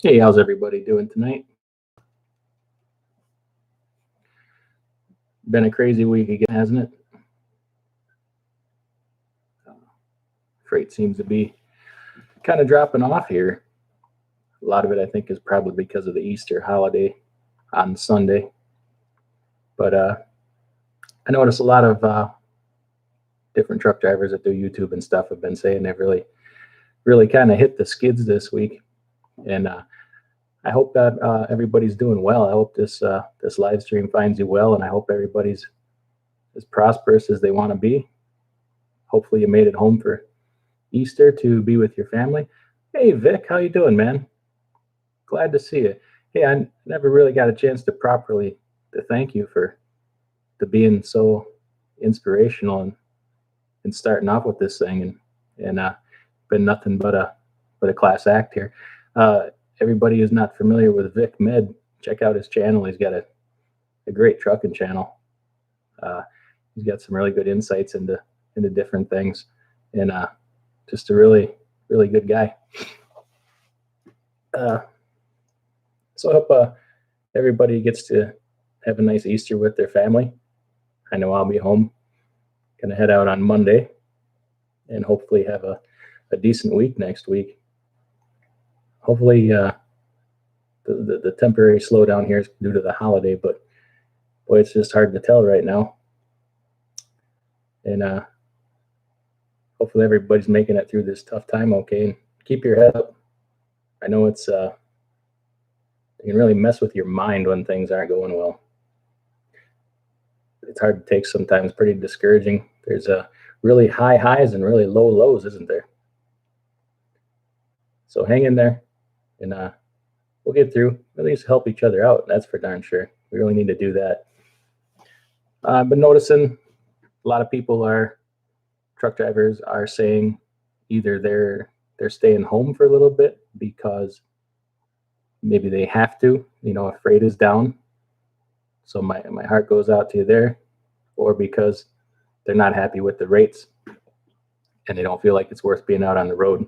Hey, how's everybody doing tonight? Been a crazy week again, hasn't it? Freight seems to be kind of dropping off here. A lot of it, I think, is probably because of the Easter holiday on Sunday. But I noticed a lot of different truck drivers that do YouTube and stuff have been saying they've really kind of hit the skids this week. And I hope that everybody's doing well. I hope this live stream finds you well, and I hope everybody's as prosperous as they want to be. Hopefully, you made it home for Easter to be with your family. Hey, Vic, how you doing, man? Glad to see you. Hey, I never really got a chance to properly to thank you for being so inspirational and starting off with this thing, and been nothing but a class act here. Everybody who's not familiar with Vic Med, check out his channel. He's got a great trucking channel. He's got some really good insights into different things, and just a really good guy. So I hope everybody gets to have a nice Easter with their family. I know I'll be home, gonna head out on Monday, and hopefully have a decent week next week. Hopefully the temporary slowdown here is due to the holiday, but boy, it's just hard to tell right now. And hopefully everybody's making it through this tough time okay, and keep your head up. I know it can really mess with your mind when things aren't going well. It's hard to take sometimes, pretty discouraging. There's really high highs and really low lows, isn't there? So hang in there, and we'll get through. At least help each other out. That's for darn sure. We really need to do that. I've been noticing a lot of truck drivers are saying either they're staying home for a little bit because maybe they have to, if freight is down. So my heart goes out to you there, or because they're not happy with the rates and they don't feel like it's worth being out on the road,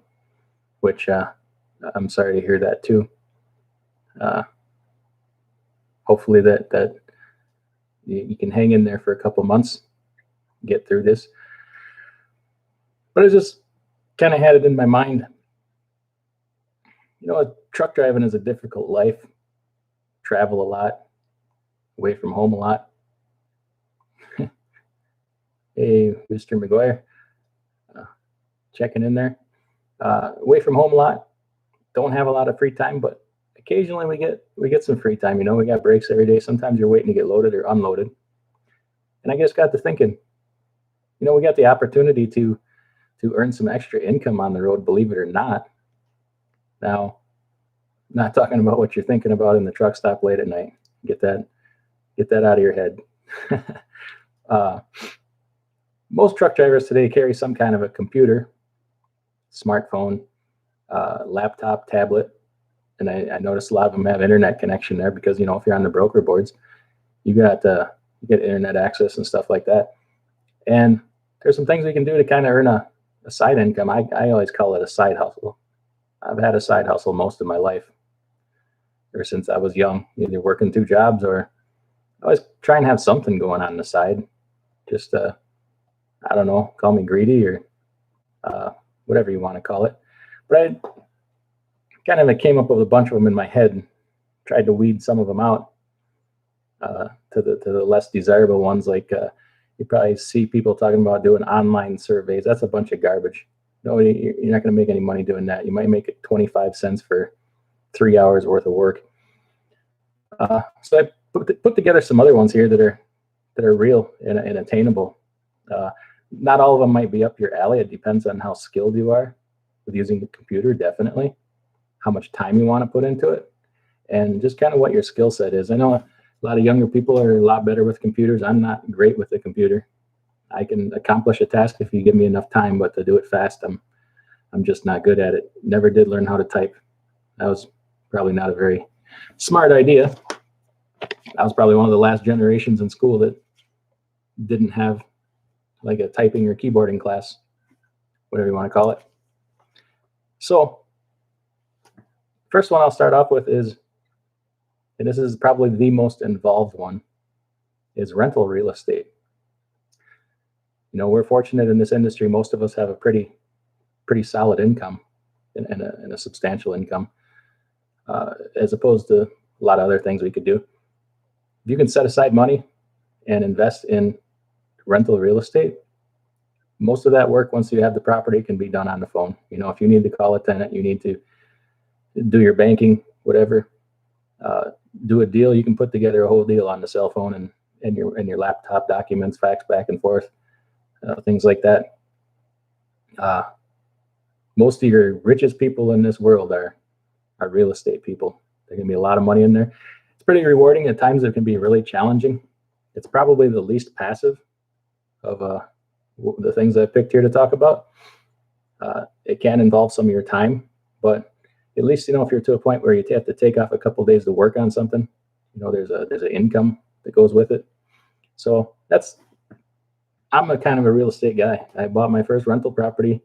which I'm sorry to hear that too. Hopefully that you can hang in there for a couple months, get through this. But I just kind of had it in my mind. Truck driving is a difficult life. Travel a lot, away from home a lot. Hey, Mr. McGuire, checking in there. Away from home a lot. Don't have a lot of free time, but occasionally we get some free time. We got breaks every day. Sometimes you're waiting to get loaded or unloaded. And I just got to thinking, we got the opportunity to earn some extra income on the road, believe it or not. Now, not talking about what you're thinking about in the truck stop late at night. Get that out of your head. Most truck drivers today carry some kind of a computer, smartphone, laptop, tablet, and I noticed a lot of them have internet connection there because if you're on the broker boards, you get internet access and stuff like that. And there's some things we can do to kind of earn a side income. I always call it a side hustle. I've had a side hustle most of my life, ever since I was young, either working 2 jobs or I always try and have something going on the side. Just, I don't know, call me greedy or whatever you want to call it. But I kind of came up with a bunch of them in my head and tried to weed some of them out to the less desirable ones. Like you probably see people talking about doing online surveys. That's a bunch of garbage. No, you're not going to make any money doing that. You might make it 25 cents for 3 hours worth of work. So I put together some other ones here that are real and attainable. Not all of them might be up your alley. It depends on how skilled you are with using the computer, definitely, how much time you want to put into it, and just kind of what your skill set is. I know a lot of younger people are a lot better with computers. I'm not great with the computer. I can accomplish a task if you give me enough time, but to do it fast, I'm just not good at it. Never did learn how to type. That was probably not a very smart idea. I was probably one of the last generations in school that didn't have like a typing or keyboarding class, whatever you want to call it. So first one I'll start off with is, and this is probably the most involved one, is rental real estate. We're fortunate in this industry. Most of us have a pretty solid income and a substantial income, as opposed to a lot of other things we could do. If you can set aside money and invest in rental real estate, most of that work, once you have the property, can be done on the phone. If you need to call a tenant, you need to do your banking, whatever, do a deal, you can put together a whole deal on the cell phone and your laptop, documents, fax back and forth, things like that. Most of your richest people in this world are real estate people. There can be a lot of money in there. It's pretty rewarding. At times it can be really challenging. It's probably the least passive of the things I've picked here to talk about. It can involve some of your time, but at least, if you're to a point where you have to take off a couple of days to work on something, there's an income that goes with it. So I'm a kind of a real estate guy. I bought my first rental property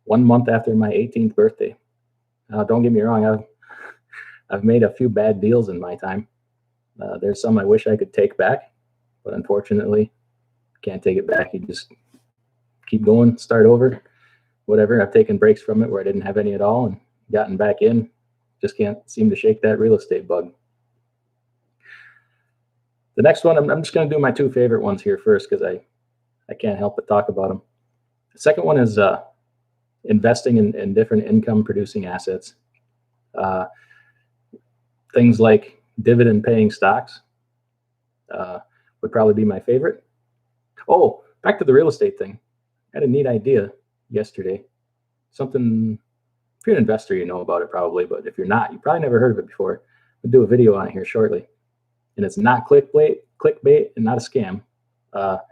1 month after my 18th birthday. Now, don't get me wrong. I've made a few bad deals in my time. There's some I wish I could take back, but unfortunately, can't take it back. You just keep going, start over, whatever. I've taken breaks from it where I didn't have any at all and gotten back in. Just can't seem to shake that real estate bug. The next one, I'm just going to do my two favorite ones here first because I can't help but talk about them. The second one is investing in different income producing assets. Things like dividend paying stocks would probably be my favorite. Oh, back to the real estate thing. I had a neat idea yesterday. Something, if you're an investor, you know about it probably, but if you're not, you probably never heard of it before. We'll do a video on it here shortly. And it's not clickbait and not a scam. How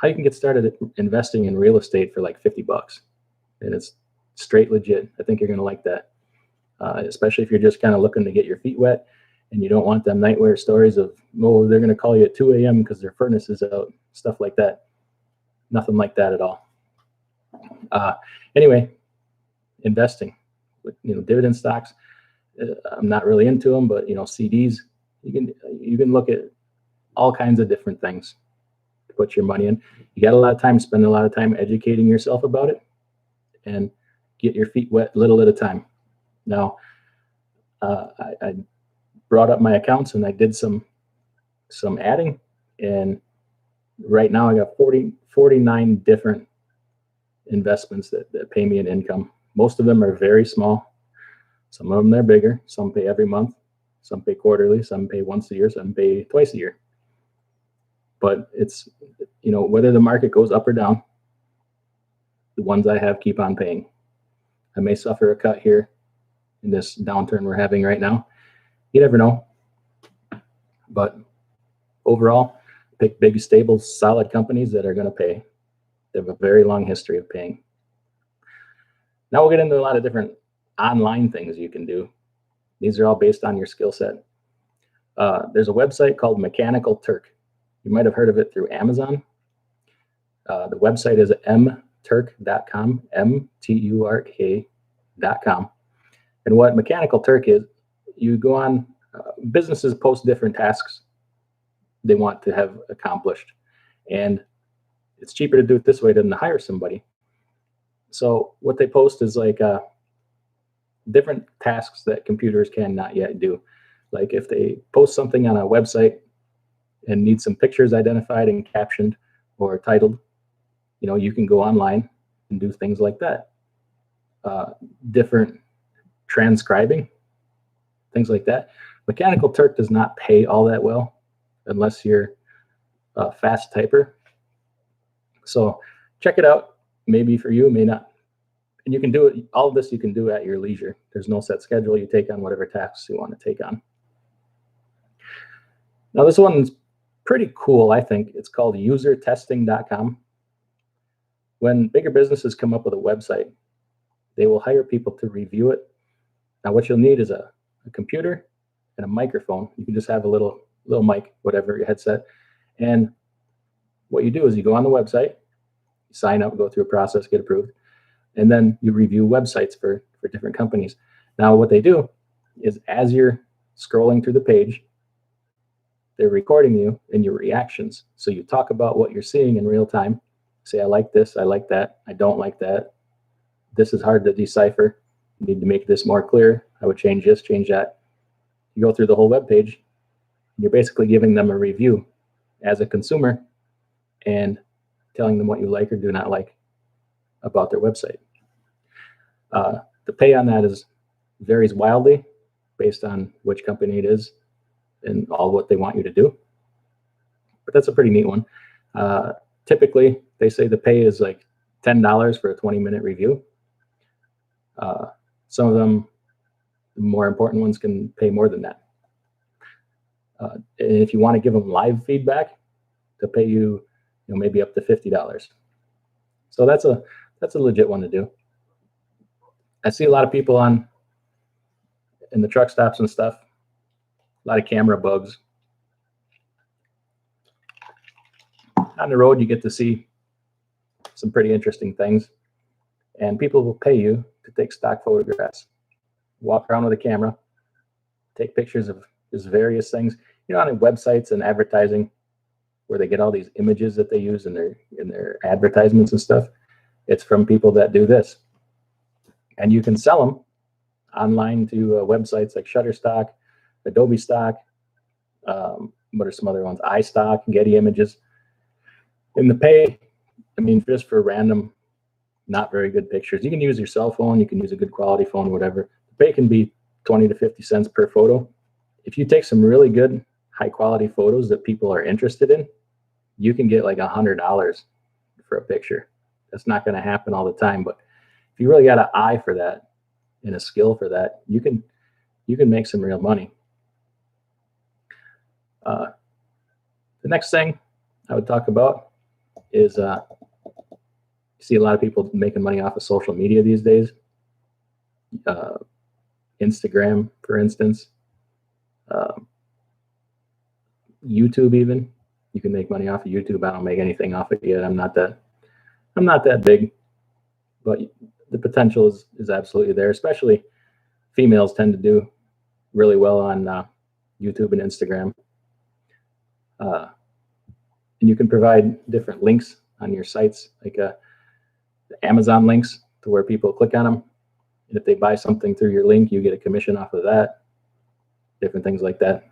you can get started investing in real estate for like $50. And it's straight legit. I think you're going to like that. Especially if you're just kind of looking to get your feet wet and you don't want them nightmare stories of, oh, they're going to call you at 2 a.m. because their furnace is out, stuff like that. Nothing like that at all. Anyway, investing with dividend stocks. I'm not really into them, but CDs. You can look at all kinds of different things to put your money in. You got a lot of time, spend a lot of time educating yourself about it, and get your feet wet little at a time. Now, I brought up my accounts and I did some adding, and right now I got 49 different investments that pay me an income. Most of them are very small. Some of them they're bigger. Some pay every month. Some pay quarterly. Some pay once a year. Some pay twice a year. But it's, whether the market goes up or down, the ones I have keep on paying. I may suffer a cut here in this downturn we're having right now. You never know. But overall, pick big, stable, solid companies that are going to pay. They have a very long history of paying. Now we'll get into a lot of different online things you can do. These are all based on your skill set. There's a website called Mechanical Turk. You might have heard of it through Amazon. The website is mturk.com, mturk.com. And what Mechanical Turk is, you go on, businesses post different tasks they want to have accomplished. And it's cheaper to do it this way than to hire somebody. So what they post is like different tasks that computers cannot yet do. Like if they post something on a website and need some pictures identified and captioned or titled, you can go online and do things like that. Different transcribing, things like that. Mechanical Turk does not pay all that well unless you're a fast typer. So check it out. Maybe for you, may not. And you can do it. All of this you can do at your leisure. There's no set schedule. You take on whatever tasks you want to take on. Now this one's pretty cool, I think. It's called usertesting.com. When bigger businesses come up with a website, they will hire people to review it. Now what you'll need is a computer and a microphone. You can just have a little mic, whatever, your headset. And what you do is you go on the website, you sign up, go through a process, get approved, and then you review websites for for different companies. Now, what they do is as you're scrolling through the page, they're recording you and your reactions. So you talk about what you're seeing in real time. Say, I like this, I like that, I don't like that. This is hard to decipher. You need to make this more clear. I would change this, change that. You go through the whole web page. You're basically giving them a review as a consumer and telling them what you like or do not like about their website. The pay on that varies wildly based on which company it is and all what they want you to do. But that's a pretty neat one. Typically, they say the pay is like $10 for a 20-minute review. Some of them, the more important ones, can pay more than that. And if you want to give them live feedback, they'll pay you, maybe up to $50. So that's a legit one to do. I see a lot of people in the truck stops and stuff, a lot of camera bugs. On the road, you get to see some pretty interesting things, and people will pay you to take stock photographs, walk around with a camera, take pictures of just various things. On websites and advertising, where they get all these images that they use in their advertisements and stuff, it's from people that do this, and you can sell them online to websites like Shutterstock, Adobe Stock. What are some other ones? iStock, Getty Images. And the pay, just for random, not very good pictures. You can use your cell phone, you can use a good quality phone, whatever. The pay can be 20 to 50 cents per photo. If you take some really good, high quality photos that people are interested in, you can get like $100 for a picture. That's not going to happen all the time, but if you really got an eye for that and a skill for that, you can make some real money. The next thing I would talk about is you see a lot of people making money off of social media these days. Instagram, for instance, YouTube even. You can make money off of YouTube. I don't make anything off it yet. I'm not that big, but the potential is absolutely there. Especially females tend to do really well on YouTube and Instagram. And you can provide different links on your sites, like the Amazon links, to where people click on them. And if they buy something through your link, you get a commission off of that. Different things like that.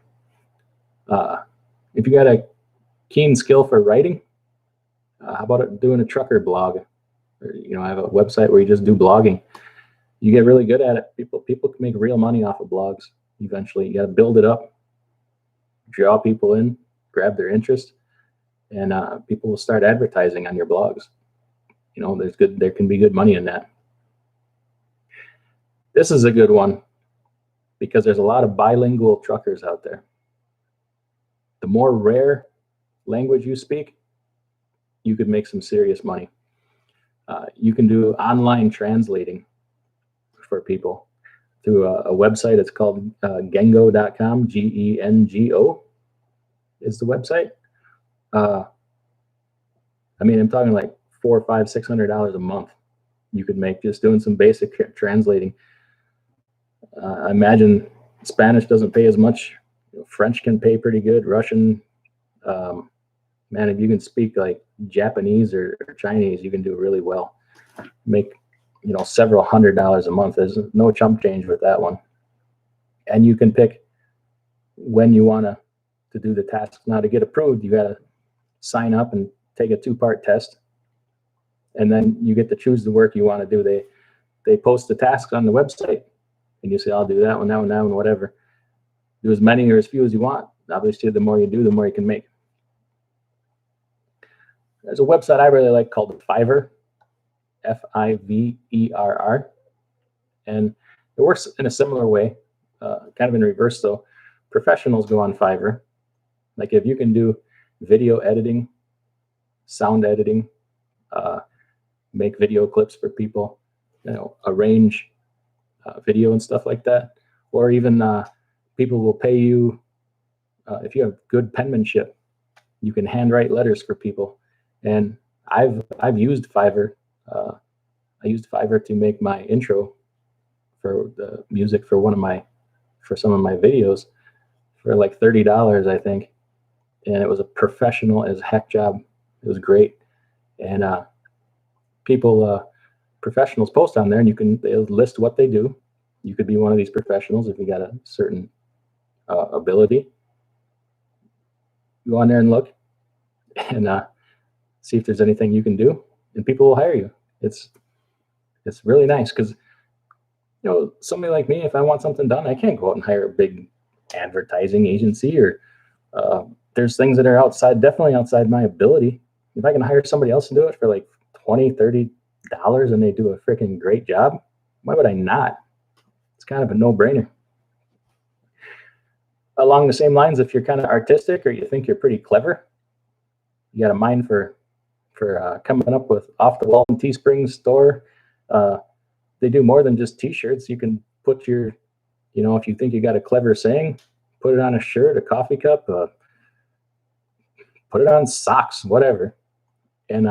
If you got a keen skill for writing, how about doing a trucker blog? Or, I have a website where you just do blogging. You get really good at it. People can make real money off of blogs eventually. You got to build it up, draw people in, grab their interest, and people will start advertising on your blogs. There can be good money in that. This is a good one because there's a lot of bilingual truckers out there. The more rare language you speak, you could make some serious money. You can do online translating for people through a website. It's called Gengo.com. Gengo is the website. I'm talking like $400, $500, $600 a month you could make just doing some basic translating. I imagine Spanish doesn't pay as much. French can pay pretty good. Russian, man, if you can speak like Japanese or Chinese, you can do really well. Make several $100s a month. There's no chump change with that one. And you can pick when you want to do the task. Now, to get approved, you got to sign up and take a 2-part test, and then you get to choose the work you want to do. They post the tasks on the website, and you say, I'll do that one, whatever. Do as many or as few as you want. Obviously, the more you do, the more you can make. There's a website I really like called Fiverr, Fiverr, and it works in a similar way, kind of in reverse though. Professionals go on Fiverr. Like if you can do video editing, sound editing, make video clips for people, arrange video and stuff like that, or even people will pay you if you have good penmanship. You can handwrite letters for people, and I've used Fiverr. I used Fiverr to make my intro for the music for some of my videos for like $30, I think. And it was a professional as heck job. It was great. And professionals post on there, and they'll list what they do. You could be one of these professionals if you got a certain ability. Go on there and look, and see if there's anything you can do, and people will hire you. It's really nice because somebody like me, if I want something done, I can't go out and hire a big advertising agency or there's things that are definitely outside my ability. If I can hire somebody else to do it for like $20-$30 and they do a freaking great job, why would I not? It's kind of a no-brainer. Along the same lines, if you're kind of artistic or you think you're pretty clever, you got a mind for coming up with off-the-wall and Teespring store. They do more than just T-shirts. You can put if you think you got a clever saying, put it on a shirt, a coffee cup, put it on socks, whatever, and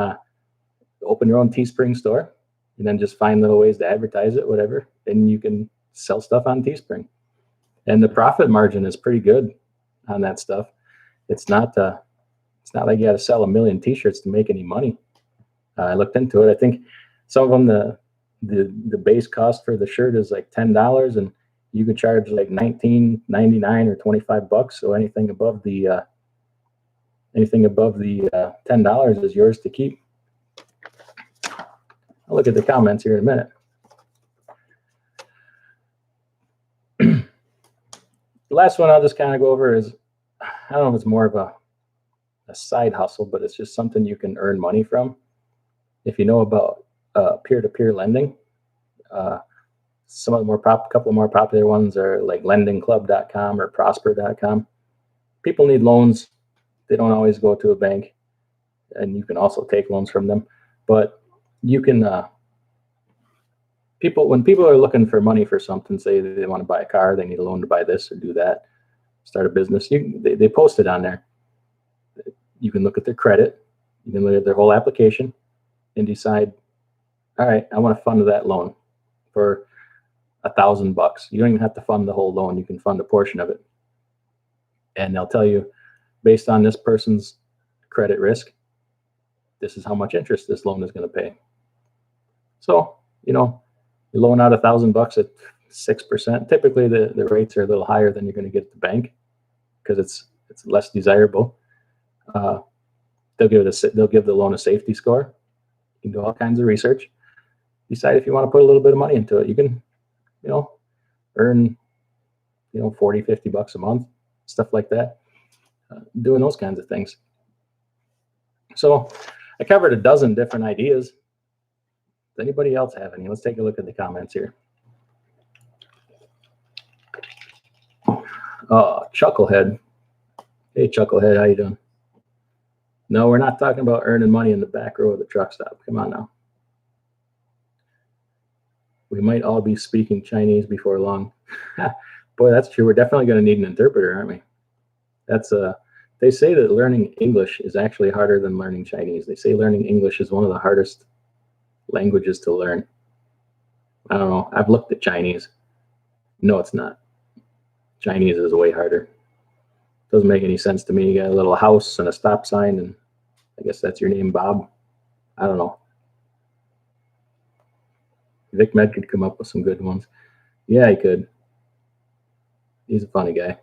open your own Teespring store, and then just find little ways to advertise it, whatever, and you can sell stuff on Teespring. And the profit margin is pretty good on that stuff. It's not like you got to sell 1 million T-shirts to make any money. I looked into it. I think some of them, the base cost for the shirt is like $10, and you could charge like $19.99 or $25. So anything above the $10 is yours to keep. I'll look at the comments here in a minute. The last one I'll just kind of go over is, I don't know if it's more of a side hustle, but it's just something you can earn money from. If you know about peer-to-peer lending, some of the couple more popular ones are like lendingclub.com or prosper.com. People need loans. They don't always go to a bank, and you can also take loans from them. But you can, when people are looking for money for something, say they want to buy a car, they need a loan to buy this or do that, start a business, they post it on there. You can look at their credit, you can look at their whole application and decide, all right, I want to fund that loan for $1,000. You don't even have to fund the whole loan. You can fund a portion of it. And they'll tell you, based on this person's credit risk, this is how much interest this loan is going to pay. So, you loan out $1,000 at 6%. Typically, the rates are a little higher than you're going to get at the bank because it's less desirable. They'll give the loan a safety score. You can do all kinds of research. Decide if you want to put a little bit of money into it. You can, earn, $40-$50 a month, stuff like that. Doing those kinds of things. So I covered a dozen different ideas. Does anybody else have any? Let's take a look at the comments here. Chucklehead. Hey, Chucklehead, how you doing? No, we're not talking about earning money in the back row of the truck stop. Come on now. We might all be speaking Chinese before long. Boy, that's true. We're definitely going to need an interpreter, aren't we? They say that learning English is actually harder than learning Chinese. They say learning English is one of the hardest languages to learn. I don't know. I've looked at Chinese. No, it's not. Chinese is way harder. Doesn't make any sense to me. You got a little house and a stop sign, and I guess that's your name, Bob. I don't know. Vic Med could come up with some good ones. Yeah, he could. He's a funny guy.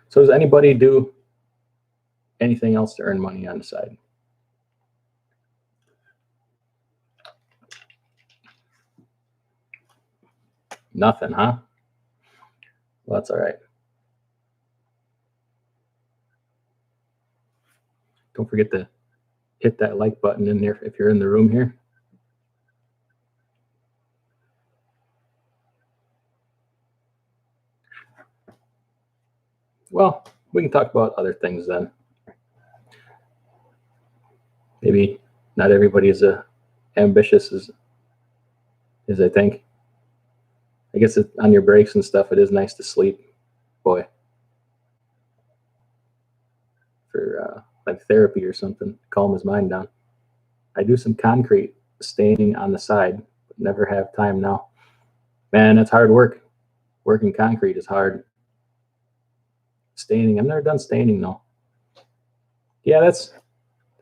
So does anybody do anything else to earn money on the side? Nothing, huh? Well, that's all right. Don't forget to hit that like button in there if you're in the room here. Well, we can talk about other things then. Maybe not everybody is ambitious as I think. I guess on your breaks and stuff, it is nice to sleep. Boy. like therapy or something, calm his mind down. I do some concrete staining on the side, but never have time now. Man, that's hard work. Working concrete is hard. Staining, I've never done staining though. Yeah, that's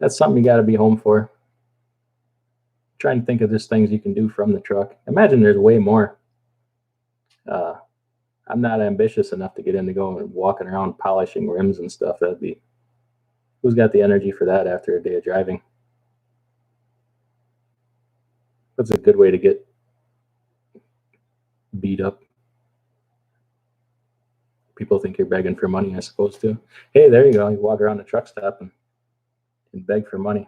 something you got to be home for. Trying to think of just things you can do from the truck. Imagine there's way more. I'm not ambitious enough to get into going and walking around polishing rims and stuff. That'd be, who's got the energy for that after a day of driving? That's a good way to get beat up. People think you're begging for money, I suppose, too. Hey, there you go. You walk around the truck stop and beg for money.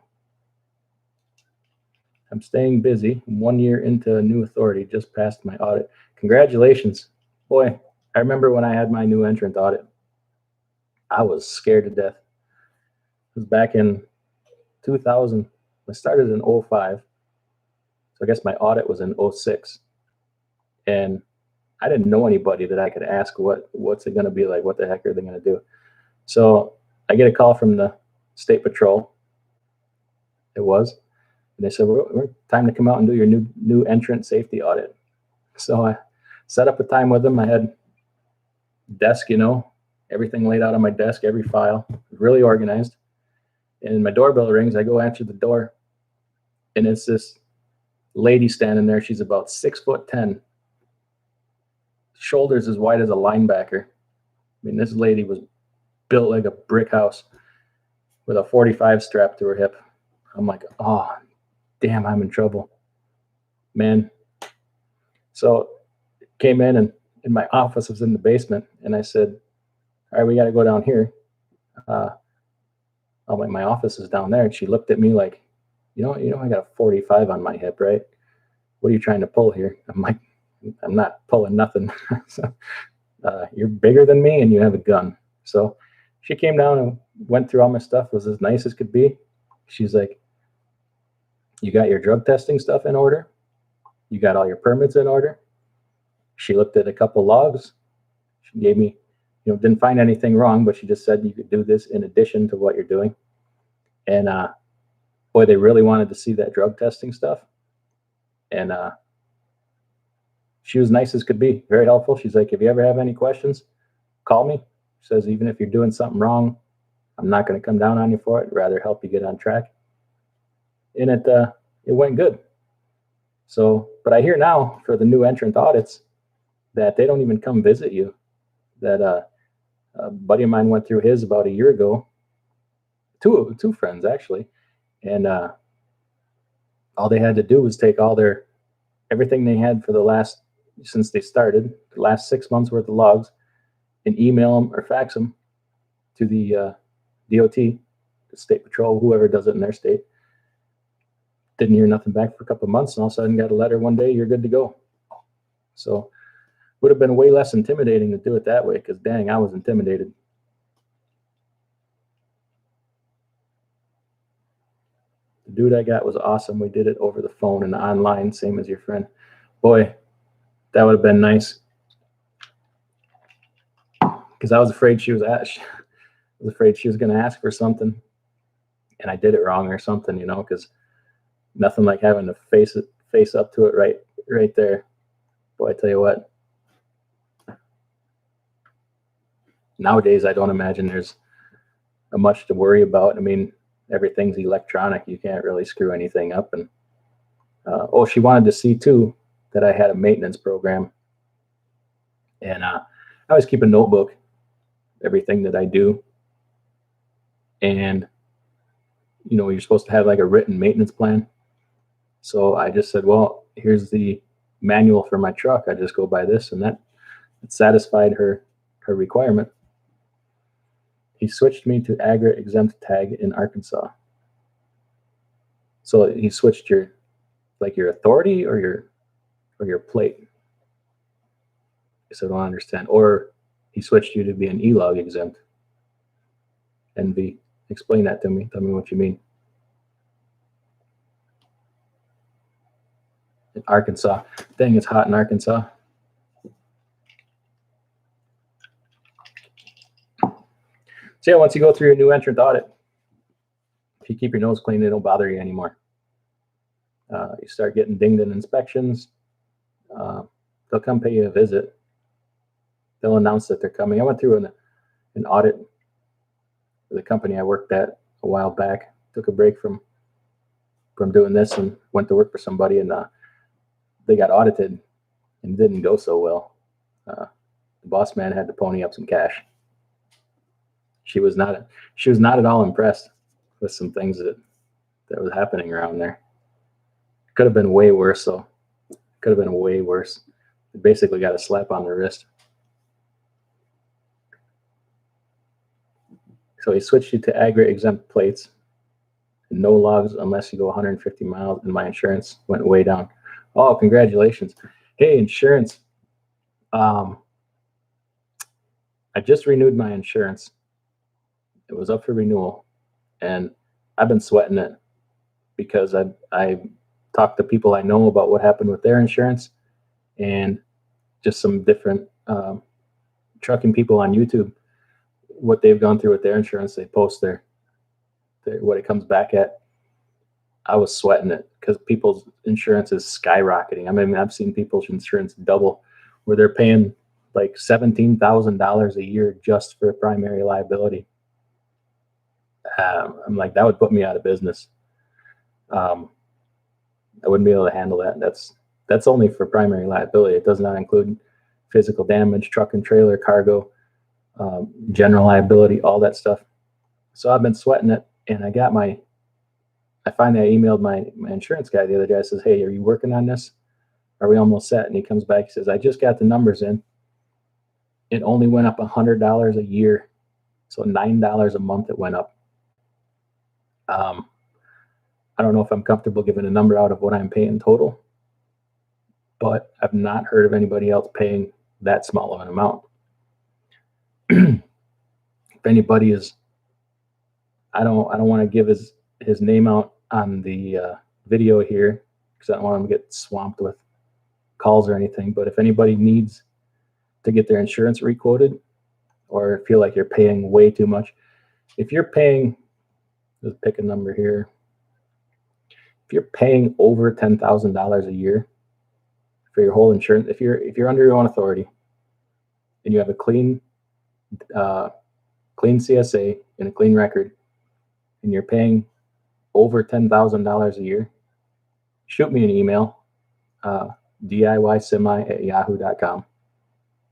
I'm staying busy. 1 year into a new authority, just passed my audit. Congratulations. Boy, I remember when I had my new entrant audit, I was scared to death. It was back in 2000. I started in 05. So I guess my audit was in 06. And I didn't know anybody that I could ask what's it going to be like? What the heck are they going to do? So I get a call from the state patrol. It was. And they said, we're time to come out and do your new entrant safety audit. So I set up a time with them. I had desk, everything laid out on my desk, every file, really organized. And my doorbell rings. I go answer the door. And it's this lady standing there. She's about 6'10", shoulders as wide as a linebacker. I mean, this lady was built like a brick house with a 45 strapped to her hip. I'm like, oh, damn, I'm in trouble, man. So came in, and my office was in the basement, and I said, all right, we got to go down here. My office is down there. And she looked at me like, I got a 45 on my hip, right? What are you trying to pull here? I'm like, I'm not pulling nothing. So, you're bigger than me and you have a gun. So she came down and went through all my stuff, was as nice as could be. She's like, you got your drug testing stuff in order? You got all your permits in order? She looked at a couple logs. She gave me, didn't find anything wrong, but she just said you could do this in addition to what you're doing. And boy, they really wanted to see that drug testing stuff. And she was nice as could be, very helpful. She's like, if you ever have any questions, call me. She says, even if you're doing something wrong, I'm not going to come down on you for it. I'd rather help you get on track. And it went good. So, but I hear now for the new entrant audits that they don't even come visit you. That a buddy of mine went through his about a year ago. Two friends actually, and all they had to do was take everything they had for since they started, the last 6 months worth of logs, and email them or fax them to the DOT, the state patrol, whoever does it in their state. Didn't hear nothing back for a couple of months, and all of a sudden got a letter one day, you're good to go. So would have been way less intimidating to do it that way, because dang, I was intimidated. The dude I got was awesome. We did it over the phone and online, same as your friend. Boy, that would have been nice. Because I was afraid she was going to ask for something, and I did it wrong or something, because nothing like having to face up to it right there. Boy, I tell you what. Nowadays, I don't imagine there's much to worry about. I mean, everything's electronic. You can't really screw anything up. And she wanted to see too that I had a maintenance program, and I always keep a notebook, everything that I do. And you're supposed to have like a written maintenance plan. So I just said, well, here's the manual for my truck. I just go by this, and that satisfied her requirement. He switched me to Agra exempt tag in Arkansas. So he switched your authority or your plate. So I don't understand. Or he switched you to be an E-log exempt. NV. Explain that to me. Tell me what you mean. In Arkansas. Dang, it's hot in Arkansas. So yeah, once you go through your new entrant audit, If you keep your nose clean, it don't bother you anymore. You start getting dinged in inspections. They'll come pay you a visit. They'll announce that they're coming. I went through an audit for the company I worked at a while back. Took a break from doing this and went to work for somebody, and they got audited and didn't go so well. The boss man had to pony up some cash. She was not at all impressed with some things that was happening around there. Could have been way worse, though. Could have been way worse. They basically got a slap on the wrist. So he switched you to agri exempt plates. No logs unless you go 150 miles, and my insurance went way down. Oh, congratulations. Hey, insurance. I just renewed my insurance. It was up for renewal, and I've been sweating it because I talked to people I know about what happened with their insurance, and just some different trucking people on YouTube, what they've gone through with their insurance. They post their what it comes back at. I was sweating it because people's insurance is skyrocketing. I mean, I've seen people's insurance double, where they're paying like $17,000 a year just for primary liability. I'm like, that would put me out of business. I wouldn't be able to handle that. That's only for primary liability. It does not include physical damage, truck and trailer, cargo, general liability, all that stuff. So I've been sweating it, and I finally emailed my insurance guy the other day. I says, hey, are you working on this? Are we almost set? And he comes back, he says, I just got the numbers in. It only went up $100 a year. So $9 a month it went up. I don't know if I'm comfortable giving a number out of what I'm paying total, but I've not heard of anybody else paying that small of an amount. If anybody is, I don't want to give his name out on the video here because I don't want him to get swamped with calls or anything. But if anybody needs to get their insurance requoted or feel like you're paying way too much, if you're paying, let's pick a number here. If you're paying over $10,000 a year for your whole insurance, if you're under your own authority and you have a clean CSA and a clean record, and you're paying over $10,000 a year, shoot me an email, diysemi@yahoo.com,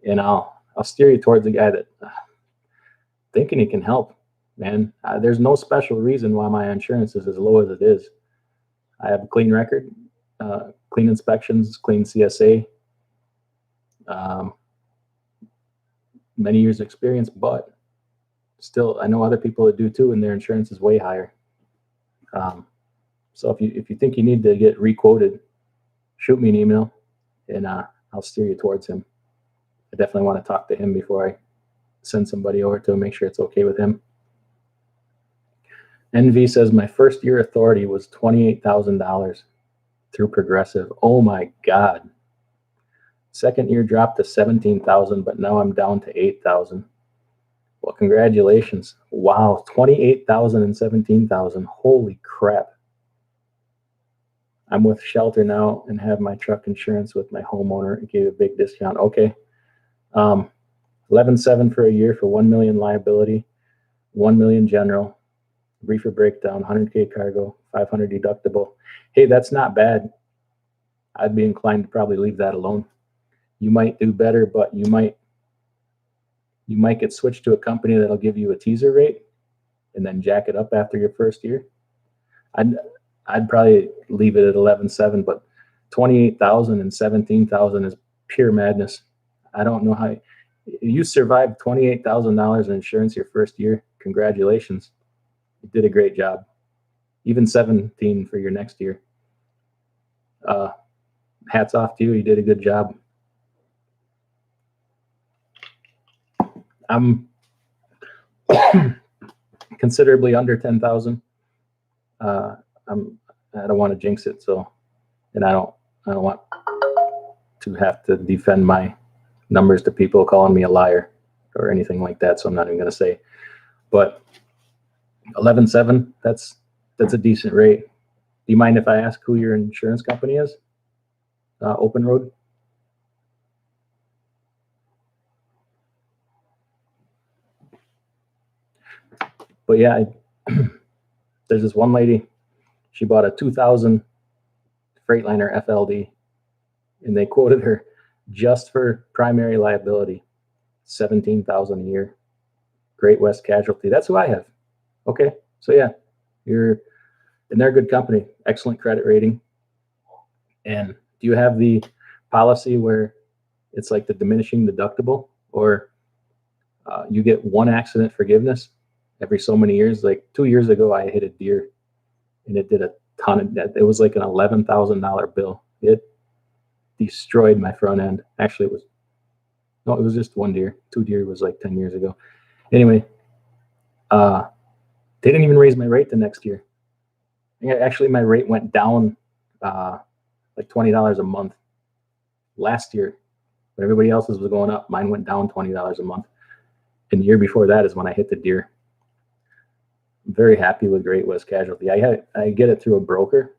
and I'll steer you towards a guy that thinking he can help, man. There's no special reason why my insurance is as low as it is. I have a clean record, clean inspections, clean CSA, many years experience, but still, I know other people that do too, and their insurance is way higher. So if you think you need to get requoted, shoot me an email, and I'll steer you towards him. I definitely want to talk to him before I send somebody over to him, make sure it's okay with him. NV says, my first year authority was $28,000 through Progressive. Oh my God. Second year dropped to $17,000, but now I'm down to $8,000. Well, congratulations. Wow, $28,000 and $17,000. Holy crap. I'm with Shelter now and have my truck insurance with my homeowner. It gave a big discount. Okay. $11,700 for a year for $1 million liability, $1 million general, reefer breakdown, $100K cargo, $500 deductible. Hey, that's not bad. I'd be inclined to probably leave that alone. You might do better, but you might get switched to a company that'll give you a teaser rate and then jack it up after your first year. I'd probably leave it at $11,700, but $28,000 and $17,000 is pure madness. I don't know how you survived $28,000 in insurance your first year. Congratulations. You did a great job. Even $17,000 for your next year. Hats off to you. You did a good job. I'm considerably under 10,000. I don't want to jinx it, so, and I don't want to have to defend my numbers to people calling me a liar or anything like that. So I'm not even going to say, but 11,700, That's a decent rate. Do you mind if I ask who your insurance company is? Open Road? But yeah, there's this one lady, she bought a 2000 Freightliner FLD, and they quoted her just for primary liability, 17,000 a year. Great West Casualty. That's who I have. Okay, so yeah, and they're a good company, excellent credit rating. And do you have the policy where it's like the diminishing deductible, or you get one accident forgiveness every so many years? Like 2 years ago, I hit a deer, and it did a ton of that. It was like an $11,000 bill. It destroyed my front end. Actually, it was just one deer. 2 deer was like 10 years ago. Anyway, they didn't even raise my rate the next year. Actually, my rate went down like $20 a month last year. When everybody else's was going up, mine went down $20 a month. And the year before that is when I hit the deer. I'm very happy with Great West Casualty. I get it through a broker.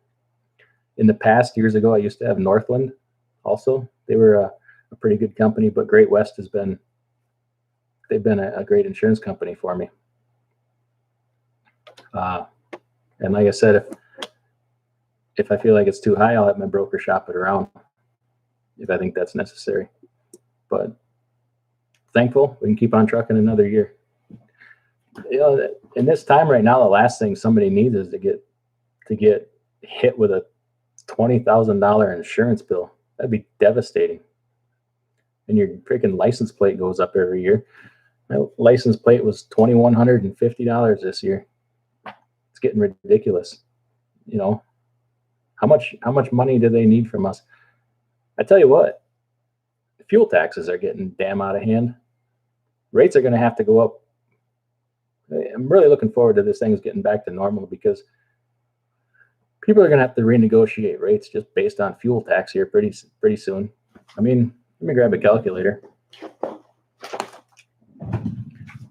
In the past, years ago, I used to have Northland also. They were a pretty good company, but Great West they've been a great insurance company for me. And like I said, if I feel like it's too high, I'll have my broker shop it around if I think that's necessary. But thankful we can keep on trucking another year. In this time right now, the last thing somebody needs is to get hit with a $20,000 insurance bill. That'd be devastating. And your freaking license plate goes up every year. My license plate was $2,150 this year. It's getting ridiculous. How much money do they need from us? I tell you what, fuel taxes are getting damn out of hand. Rates are going to have to go up. I'm really looking forward to this thing getting back to normal, because people are going to have to renegotiate rates just based on fuel tax here pretty soon. I mean, let me grab a calculator.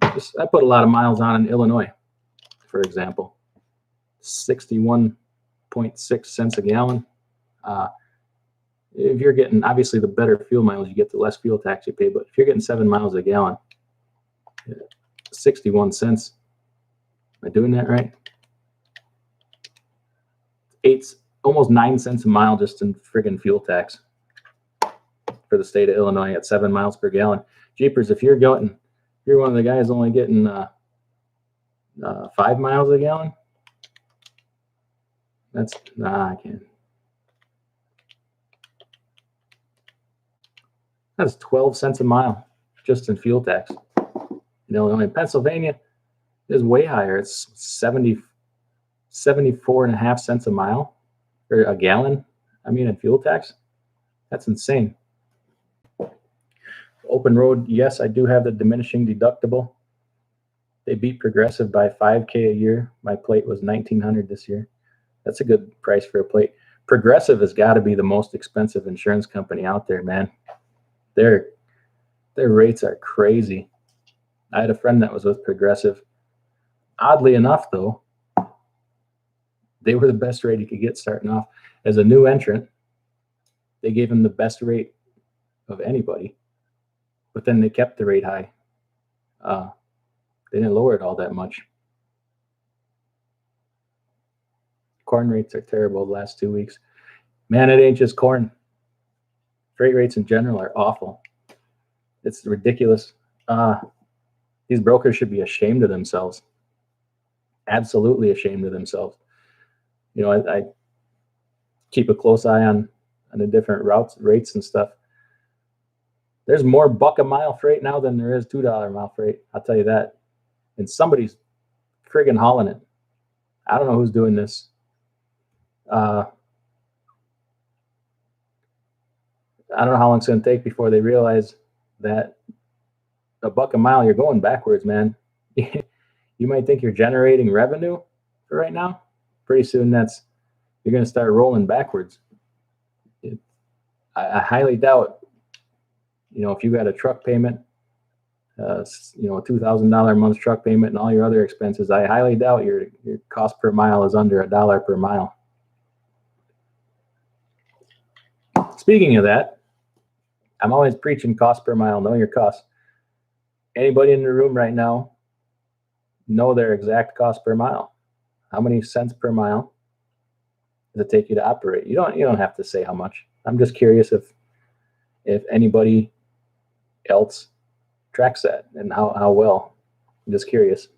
I put a lot of miles on in Illinois, for example. 61.6 cents a gallon. If you're getting, obviously, the better fuel mileage you get, the less fuel tax you pay. But if you're getting 7 miles a gallon, 61 cents. Am I doing that right? Almost 9 cents a mile just in friggin' fuel tax for the state of Illinois at 7 miles per gallon. Jeepers, if you're one of the guys only getting 5 miles a gallon, I can't. That's 12 cents a mile just in fuel tax. In Illinois, Pennsylvania is way higher. It's 74.5 cents a mile or a gallon. I mean, in fuel tax. That's insane. Open Road, yes, I do have the diminishing deductible. They beat Progressive by $5,000 a year. My plate was $1,900 this year. That's a good price for a plate. Progressive has got to be the most expensive insurance company out there, man. Their rates are crazy. I had a friend that was with Progressive. Oddly enough, though, they were the best rate he could get starting off. As a new entrant, they gave him the best rate of anybody, but then they kept the rate high. They didn't lower it all that much. Corn rates are terrible the last 2 weeks. Man, it ain't just corn. Freight rates in general are awful. It's ridiculous. These brokers should be ashamed of themselves. Absolutely ashamed of themselves. I keep a close eye on the different rates and stuff. There's more buck a mile freight now than there is $2 a mile freight. I'll tell you that. And somebody's friggin' hauling it. I don't know who's doing this. I don't know how long it's going to take before they realize that a buck a mile, you're going backwards, man. You might think you're generating revenue for right now. Pretty soon you're going to start rolling backwards. I highly doubt, if you got a truck payment you know, a $2,000 a month truck payment and all your other expenses, I highly doubt your cost per mile is under $1 per mile. Speaking of that, I'm always preaching cost per mile, know your costs. Anybody in the room right now know their exact cost per mile? How many cents per mile does it take you to operate? You don't have to say how much. I'm just curious if anybody else tracks that and how well. I'm just curious.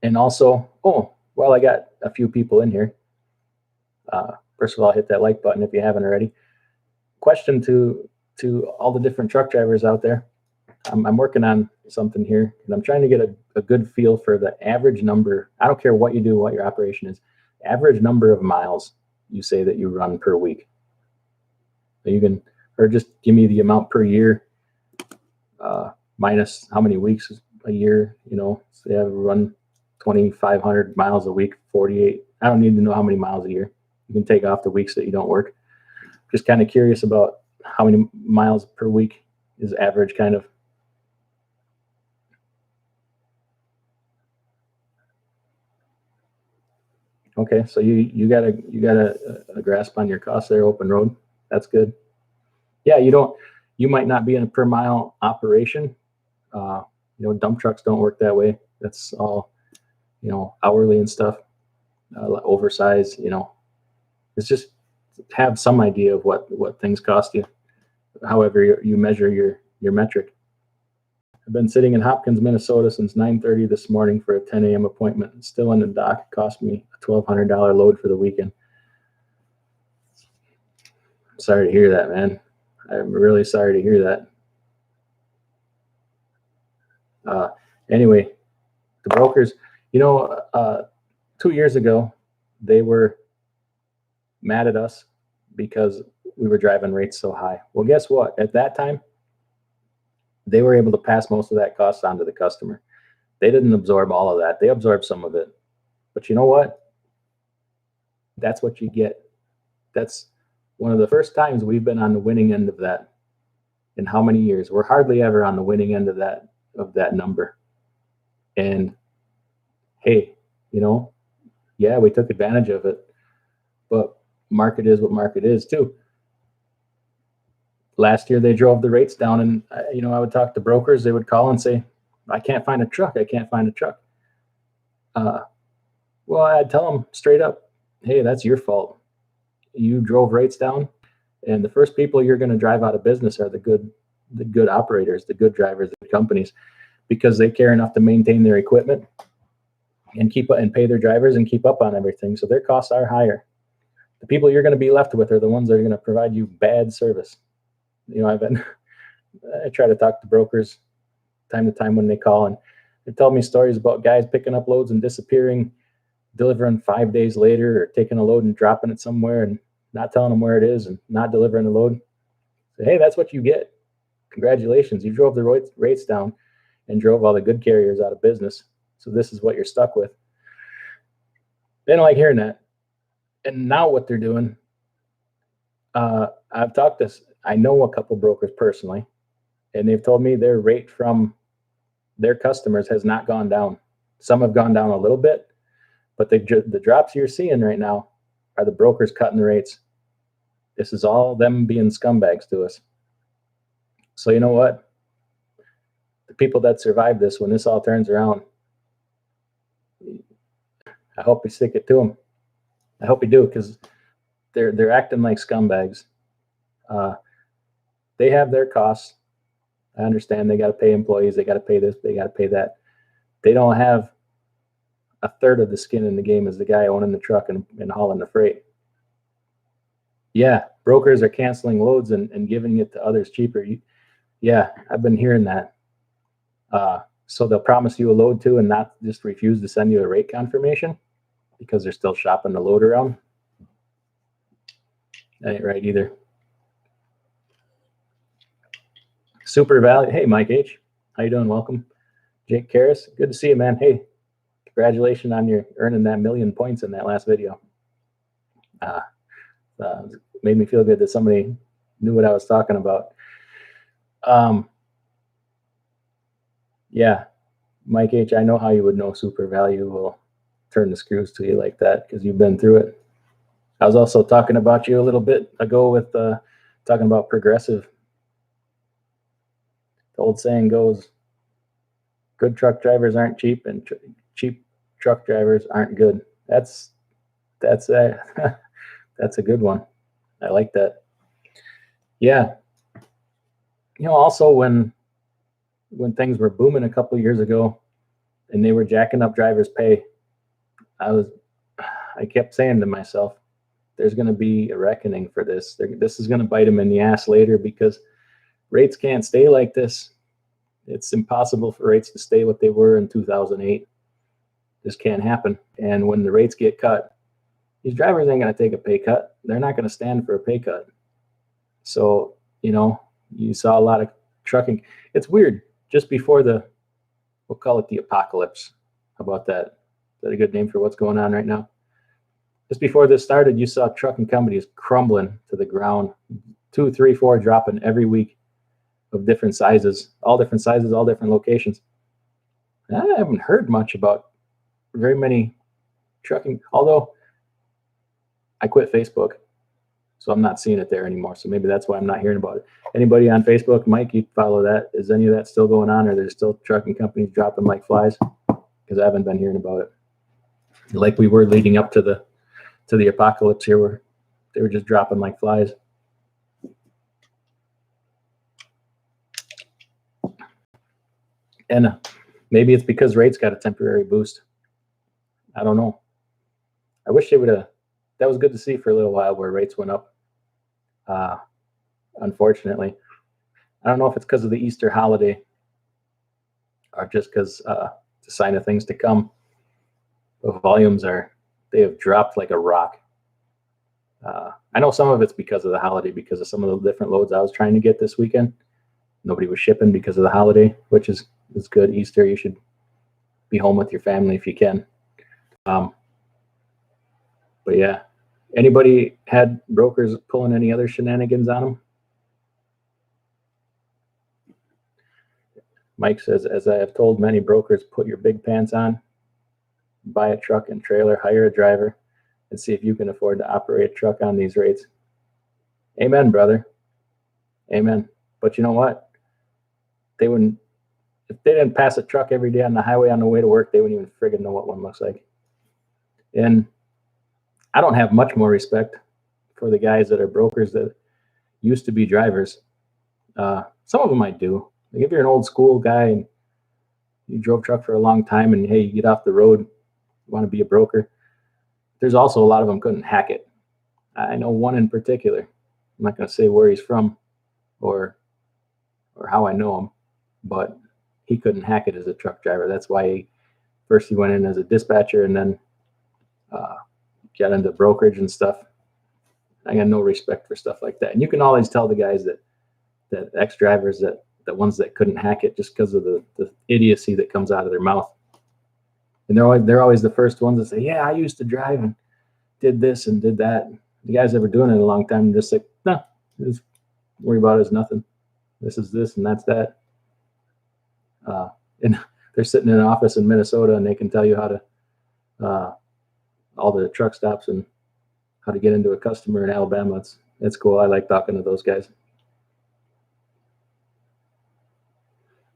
And also, well, I got a few people in here. First of all, hit that like button if you haven't already. Question to all the different truck drivers out there. I'm working on something here, and I'm trying to get a good feel for the average number. I don't care what you do, what your operation is, average number of miles you say that you run per week. So you can, or just give me the amount per year, minus how many weeks a year, you know, say I run 2,500 miles a week, 48. I don't need to know how many miles a year. You can take off the weeks that you don't work. Just kind of curious about how many miles per week is average, kind of. Okay, so you got a grasp on your costs there, open road. That's good. Yeah, you might not be in a per mile operation. You know, dump trucks don't work that way. That's all, you know, hourly and stuff, oversized. You know, it's just have some idea of what things cost you, however you measure your metric. I've been sitting in Hopkins, Minnesota since 9:30 this morning for a 10 a.m. appointment. It's still in the dock. It cost me a $1,200 load for the weekend. I'm sorry to hear that, man. I'm really sorry to hear that. Anyway, the brokers, you know, 2 years ago, they were mad at us because we were driving rates so high. Well, guess what? At that time, they were able to pass most of that cost on to the customer. They didn't absorb all of that. They absorbed some of it. But you know what? That's what you get. That's one of the first times we've been on the winning end of that in how many years? We're hardly ever on the winning end of that number. And hey, you know, yeah, we took advantage of it, but market is what market is too. Last year they drove the rates down, and you know, I would talk to brokers. They would call and say, I can't find a truck. I can't find a truck. Well, I'd tell them straight up, hey, that's your fault. You drove rates down, and the first people you're going to drive out of business are the good operators, the good drivers, the companies, because they care enough to maintain their equipment and pay their drivers and keep up on everything. So their costs are higher. The people you're going to be left with are the ones that are going to provide you bad service. You know, I try to talk to brokers time to time when they call, and they tell me stories about guys picking up loads and disappearing, delivering 5 days later, or taking a load and dropping it somewhere and not telling them where it is and not delivering the load. So, hey, that's what you get. Congratulations. You drove the rates down and drove all the good carriers out of business. So this is what you're stuck with. They don't like hearing that. And now what they're doing, I know a couple brokers personally, and they've told me their rate from their customers has not gone down. Some have gone down a little bit, but the drops you're seeing right now are the brokers cutting the rates. This is all them being scumbags to us. So you know what? The people that survive this, when this all turns around, I hope we stick it to them. I hope we do, because they're acting like scumbags. They have their costs. I understand they got to pay employees. They got to pay this. They got to pay that. They don't have a third of the skin in the game as the guy owning the truck and hauling the freight. Yeah, brokers are canceling loads and giving it to others cheaper. Yeah, I've been hearing that. So they'll promise you a load too and not just refuse to send you a rate confirmation because they're still shopping the load around. That ain't right either. Super Valley. Hey, Mike H. How you doing? Welcome. Jake Karras. Good to see you, man. Hey, congratulations on your earning that 1,000,000 points in that last video. Made me feel good that somebody knew what I was talking about. Yeah, Mike H, I know how you would know Super Value will turn the screws to you like that because you've been through it. I was also talking about you a little bit ago with talking about Progressive. The old saying goes, good truck drivers aren't cheap, and cheap truck drivers aren't good. That's a that's a good one. I like that. Yeah. Also when things were booming a couple of years ago and they were jacking up drivers' pay, I kept saying to myself, there's going to be a reckoning for this. This is going to bite them in the ass later because rates can't stay like this. It's impossible for rates to stay what they were in 2008. This can't happen. And when the rates get cut, these drivers ain't going to take a pay cut. They're not going to stand for a pay cut. So, you saw a lot of trucking. It's weird. Just before we'll call it the apocalypse. How about that? Is that a good name for what's going on right now? Just before this started, you saw trucking companies crumbling to the ground, 2, 3, 4 dropping every week of different sizes, all different locations. And I haven't heard much about very many trucking, although I quit Facebook, so I'm not seeing it there anymore. So maybe that's why I'm not hearing about it. Anybody on Facebook, Mike, you follow that? Is any of that still going on, or there's still trucking companies dropping like flies? Because I haven't been hearing about it. Like we were leading up to the apocalypse here, where they were just dropping like flies. And maybe it's because rates got a temporary boost. I don't know. I wish they would have. That was good to see for a little while where rates went up. Unfortunately, I don't know if it's because of the Easter holiday or just because it's a sign of things to come. The volumes they have dropped like a rock. I know some of it's because of the holiday, because of some of the different loads I was trying to get this weekend. Nobody was shipping because of the holiday, which is good. Easter, you should be home with your family if you can. But yeah, anybody had brokers pulling any other shenanigans on them? Mike says, as I have told many brokers, put your big pants on, buy a truck and trailer, hire a driver, and see if you can afford to operate a truck on these rates. Amen, brother. Amen. But you know what? They wouldn't, if they didn't pass a truck every day on the highway on the way to work, they wouldn't even friggin' know what one looks like. And I don't have much more respect for the guys that are brokers that used to be drivers. Some of them I do. Like if you're an old school guy and you drove truck for a long time and hey, you get off the road, you want to be a broker. There's also a lot of them couldn't hack it. I know one in particular. I'm not going to say where he's from or how I know him, but he couldn't hack it as a truck driver. That's why first he went in as a dispatcher and then got into brokerage and stuff. I got no respect for stuff like that. And you can always tell the guys that ex-drivers, that the ones that couldn't hack it just because of the idiocy that comes out of their mouth. And they're always the first ones that say, yeah, I used to drive and did this and did that. The guys that were doing it a long time just say, no, just worry about it as nothing. This is this and that's that. And they're sitting in an office in Minnesota and they can tell you how to all the truck stops and how to get into a customer in Alabama. It's cool. I like talking to those guys.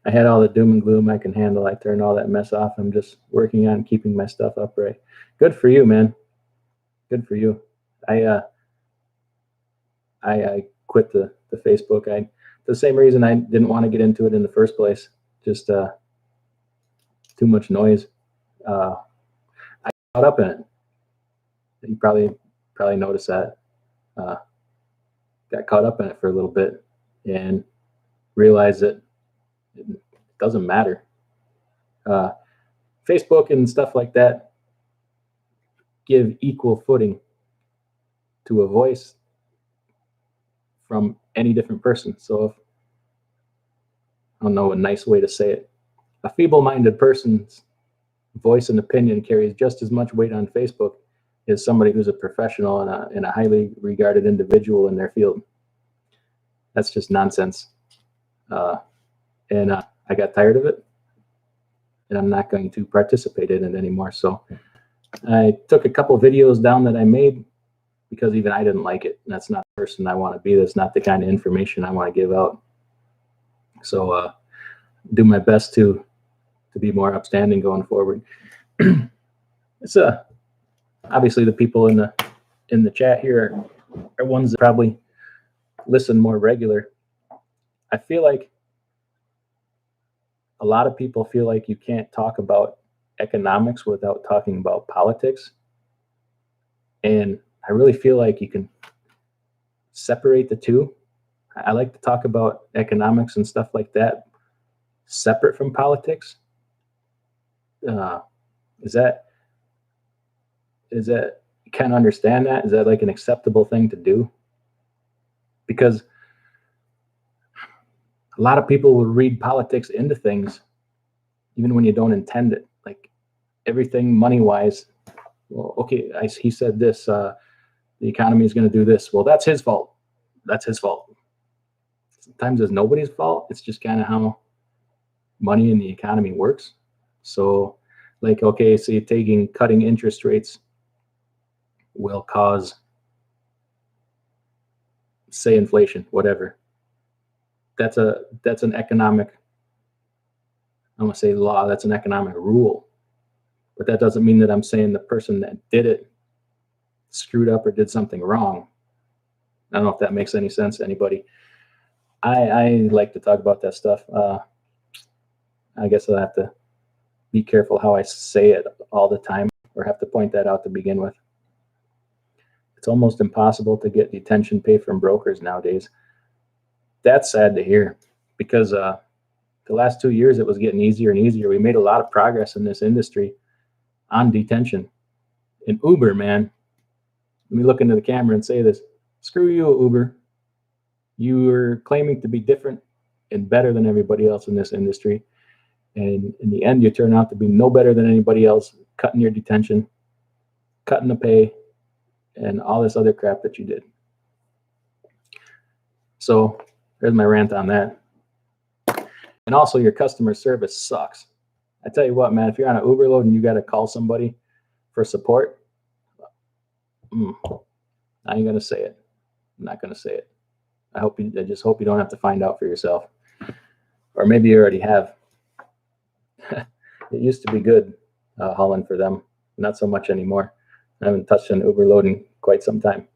I had all the doom and gloom I can handle. I turned all that mess off. I'm just working on keeping my stuff upright. Good for you, man. Good for you. I quit the Facebook. The same reason I didn't want to get into it in the first place. Just too much noise. I got caught up in it. You probably noticed that. Got caught up in it for a little bit and realized that it doesn't matter. Facebook and stuff like that give equal footing to a voice from any different person. So if, I don't know a nice way to say it, a feeble-minded person's voice and opinion carries just as much weight on Facebook as somebody who's a professional and a highly regarded individual in their field. That's just nonsense. and I got tired of it, and I'm not going to participate in it anymore. So I took a couple videos down that I made because even I didn't like it. And that's not the person I want to be. That's not the kind of information I want to give out. So do my best to be more upstanding going forward. It's obviously the people in the chat here are ones that probably listen more regular. I feel like a lot of people feel like you can't talk about economics without talking about politics. And I really feel like you can separate the two. I like to talk about economics and stuff like that separate from politics. Is that you kind of understand that? Is that like an acceptable thing to do? Because a lot of people will read politics into things even when you don't intend it. Like everything money-wise, well, okay, he said this, the economy is going to do this. Well, that's his fault. That's his fault. Sometimes it's nobody's fault. It's just kind of how money in the economy works. So like, okay, so you're cutting interest rates will cause, say, inflation, whatever. That's an economic, I'm gonna say law, that's an economic rule. But that doesn't mean that I'm saying the person that did it screwed up or did something wrong. I don't know if that makes any sense to anybody. I like to talk about that stuff. I guess I'll have to be careful how I say it all the time, or have to point that out to begin with. It's almost impossible to get detention pay from brokers nowadays. That's sad to hear, because the last 2 years it was getting easier and easier. We made a lot of progress in this industry on detention. In Uber, man, let me look into the camera and say this. Screw you, Uber. You are claiming to be different and better than everybody else in this industry. And in the end, you turn out to be no better than anybody else, cutting your detention, cutting the pay, and all this other crap that you did. So there's my rant on that. And also, your customer service sucks. I tell you what, man, if you're on an Uber load and you got to call somebody for support, I ain't going to say it. I'm not going to say it. I just hope you don't have to find out for yourself. Or maybe you already have. It used to be good hauling for them. Not so much anymore. I haven't touched an Uber load in quite some time.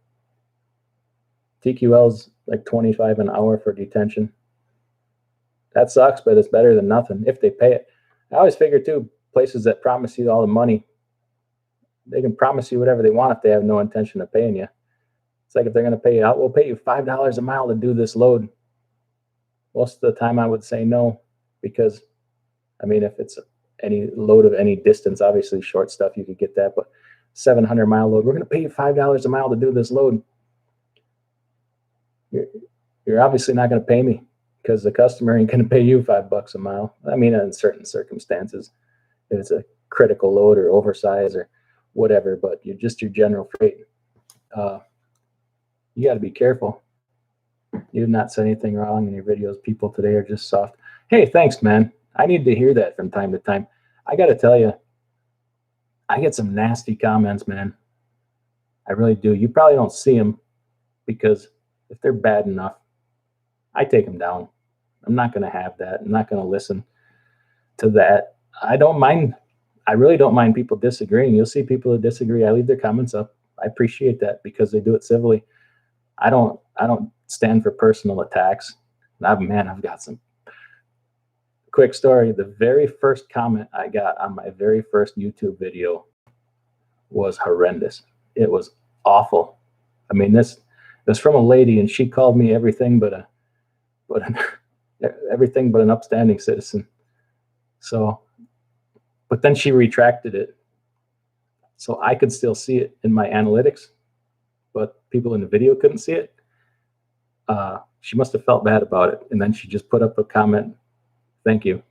TQL's like $25 an hour for detention. That sucks, but it's better than nothing if they pay it. I always figure too, places that promise you all the money, they can promise you whatever they want if they have no intention of paying you. It's like if they're going to pay you out, we'll pay you $5 a mile to do this load. Most of the time I would say no, because I mean, if it's any load of any distance, obviously short stuff, you could get that, but 700-mile load, we're going to pay you $5 a mile to do this load. You're obviously not going to pay me, because the customer ain't going to pay you $5 a mile. I mean, in certain circumstances, if it's a critical load or oversize or whatever, but you're just your general freight. You got to be careful. You did not say anything wrong in your videos. People today are just soft. Hey, thanks, man. I need to hear that from time to time. I got to tell you, I get some nasty comments, man. I really do. You probably don't see them, because if they're bad enough, I take them down. I'm not going to have that. I'm not going to listen to that. I don't mind. I really don't mind people disagreeing. You'll see people who disagree. I leave their comments up. I appreciate that, because they do it civilly. I don't stand for personal attacks. I've got some. Quick story. The very first comment I got on my very first YouTube video was horrendous. It was awful. I mean, this was from a lady, and she called me everything but everything but an upstanding citizen. So, but then she retracted it, so I could still see it in my analytics, but people in the video couldn't see it. She must have felt bad about it, and then she just put up a comment, "Thank you."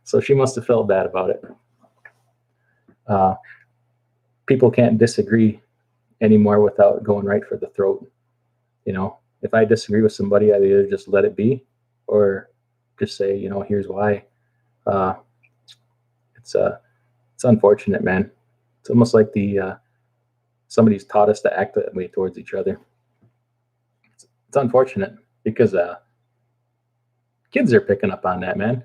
So she must have felt bad about it. People can't disagree anymore without going right for the throat. You know, if I disagree with somebody, I either just let it be, or just say, you know, here's why. Uh, it's unfortunate, man. It's almost like somebody's taught us to act that way towards each other. It's unfortunate because kids are picking up on that, man.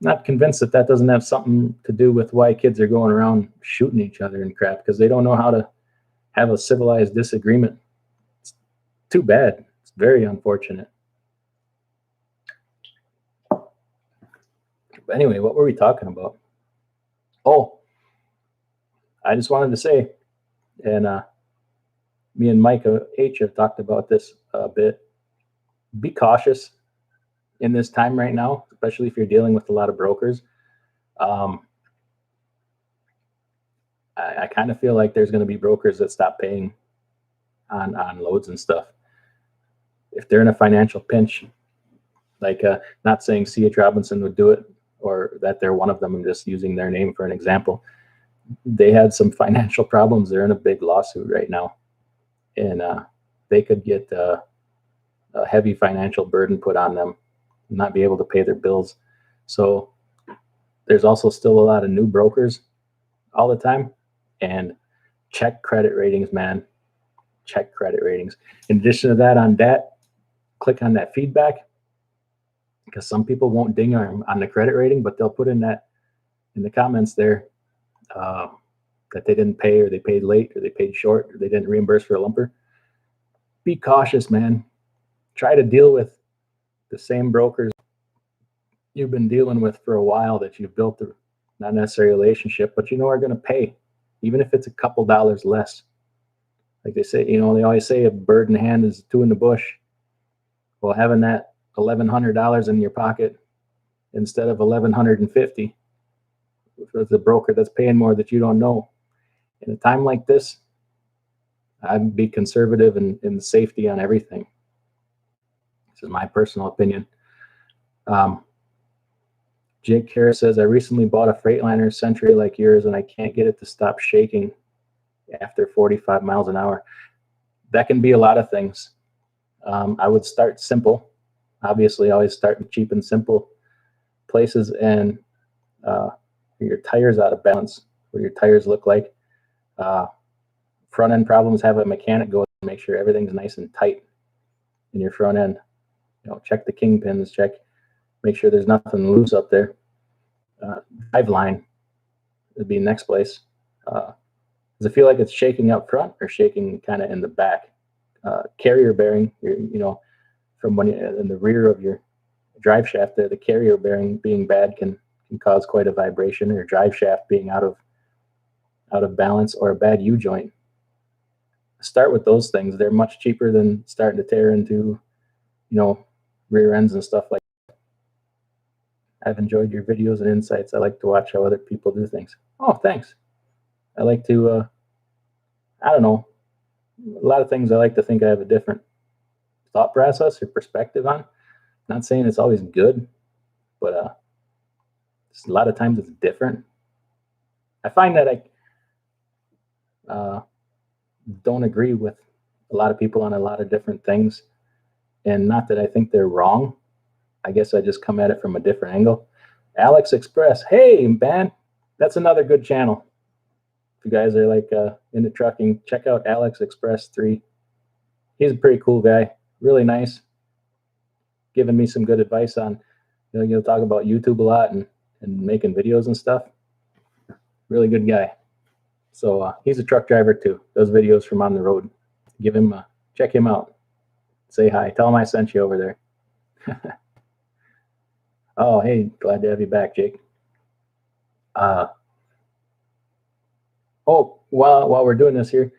Not convinced that that doesn't have something to do with why kids are going around shooting each other and crap, because they don't know how to have a civilized disagreement. It's too bad. It's very unfortunate. But anyway, what were we talking about? Oh, I just wanted to say, and me and Mike H have talked about this a bit. Be cautious in this time right now, especially if you're dealing with a lot of brokers. Um, I kind of feel like there's going to be brokers that stop paying on loads and stuff if they're in a financial pinch. Like, not saying C.H. Robinson would do it or that they're one of them. I'm just using their name for an example. They had some financial problems. They're in a big lawsuit right now, and they could get a heavy financial burden put on them, not be able to pay their bills. So there's also still a lot of new brokers all the time. And check credit ratings, man. Check credit ratings. In addition to that, on that, click on that feedback, because some people won't ding on the credit rating, but they'll put in the comments there that they didn't pay, or they paid late, or they paid short, or they didn't reimburse for a lumper. Be cautious, man. Try to deal with the same brokers you've been dealing with for a while, that you've built a not necessarily a relationship, but you know are going to pay, even if it's a couple dollars less. Like they say, you know, they always say a bird in the hand is two in the bush. Well, having that $1,100 in your pocket instead of $1,150 with the broker that's paying more that you don't know. In a time like this, I'd be conservative in safety on everything. This is my personal opinion. Jake Harris says, I recently bought a Freightliner Century like yours, and I can't get it to stop shaking after 45 miles an hour. That can be a lot of things. I would start simple. Obviously, always start with cheap and simple places, and your tires out of balance, what your tires look like. Front end problems, have a mechanic go and make sure everything's nice and tight in your front end. You know, check the kingpins, make sure there's nothing loose up there. Drive line would be next place. Does it feel like it's shaking up front or shaking kind of in the back? Carrier bearing, you know, from when in the rear of your drive shaft there, the carrier bearing being bad can cause quite a vibration, or drive shaft being out of balance, or a bad U-joint. Start with those things. They're much cheaper than starting to tear into, you know, rear ends and stuff like that. I've enjoyed your videos and insights. I like to watch how other people do things. Oh, thanks. I like to, I don't know, a lot of things I like to think I have a different thought process or perspective on. Not saying it's always good, but a lot of times it's different. I find that I don't agree with a lot of people on a lot of different things, and not that I think they're wrong. I guess I just come at it from a different angle. Alex Express, hey man, that's another good channel. If you guys are like into trucking, check out Alex Express 3. He's a pretty cool guy, really nice, giving me some good advice on, you know, you'll talk about YouTube a lot and making videos and stuff. Really good guy. So he's a truck driver too. Does videos from on the road. Give him check him out. Say hi. Tell him I sent you over there. Oh, hey, glad to have you back, Jake. While we're doing this here,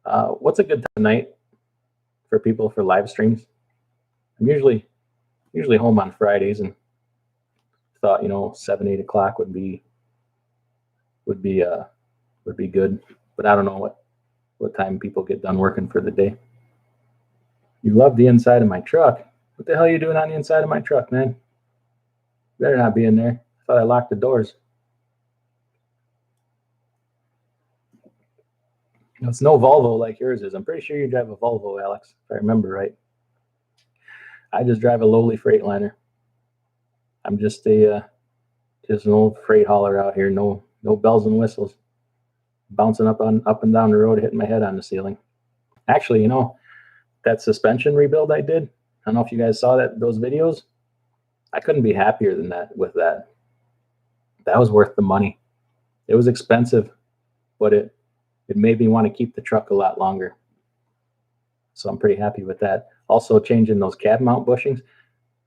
what's a good time tonight for people for live streams? I'm usually home on Fridays, and thought, you know, 7, 8 o'clock would be good, but I don't know what time people get done working for the day. You love the inside of my truck. What the hell are you doing on the inside of my truck, man? You better not be in there. I thought I locked the doors. You know, it's no Volvo like yours is. I'm pretty sure you drive a Volvo, Alex, if I remember right. I just drive a lowly Freightliner. I'm just an old freight hauler out here. No bells and whistles. Bouncing up and down the road, hitting my head on the ceiling. Actually, that suspension rebuild I did. I don't know if you guys saw those videos. I couldn't be happier than that with that. That was worth the money. It was expensive, but it made me want to keep the truck a lot longer. So I'm pretty happy with that. Also changing those cab mount bushings.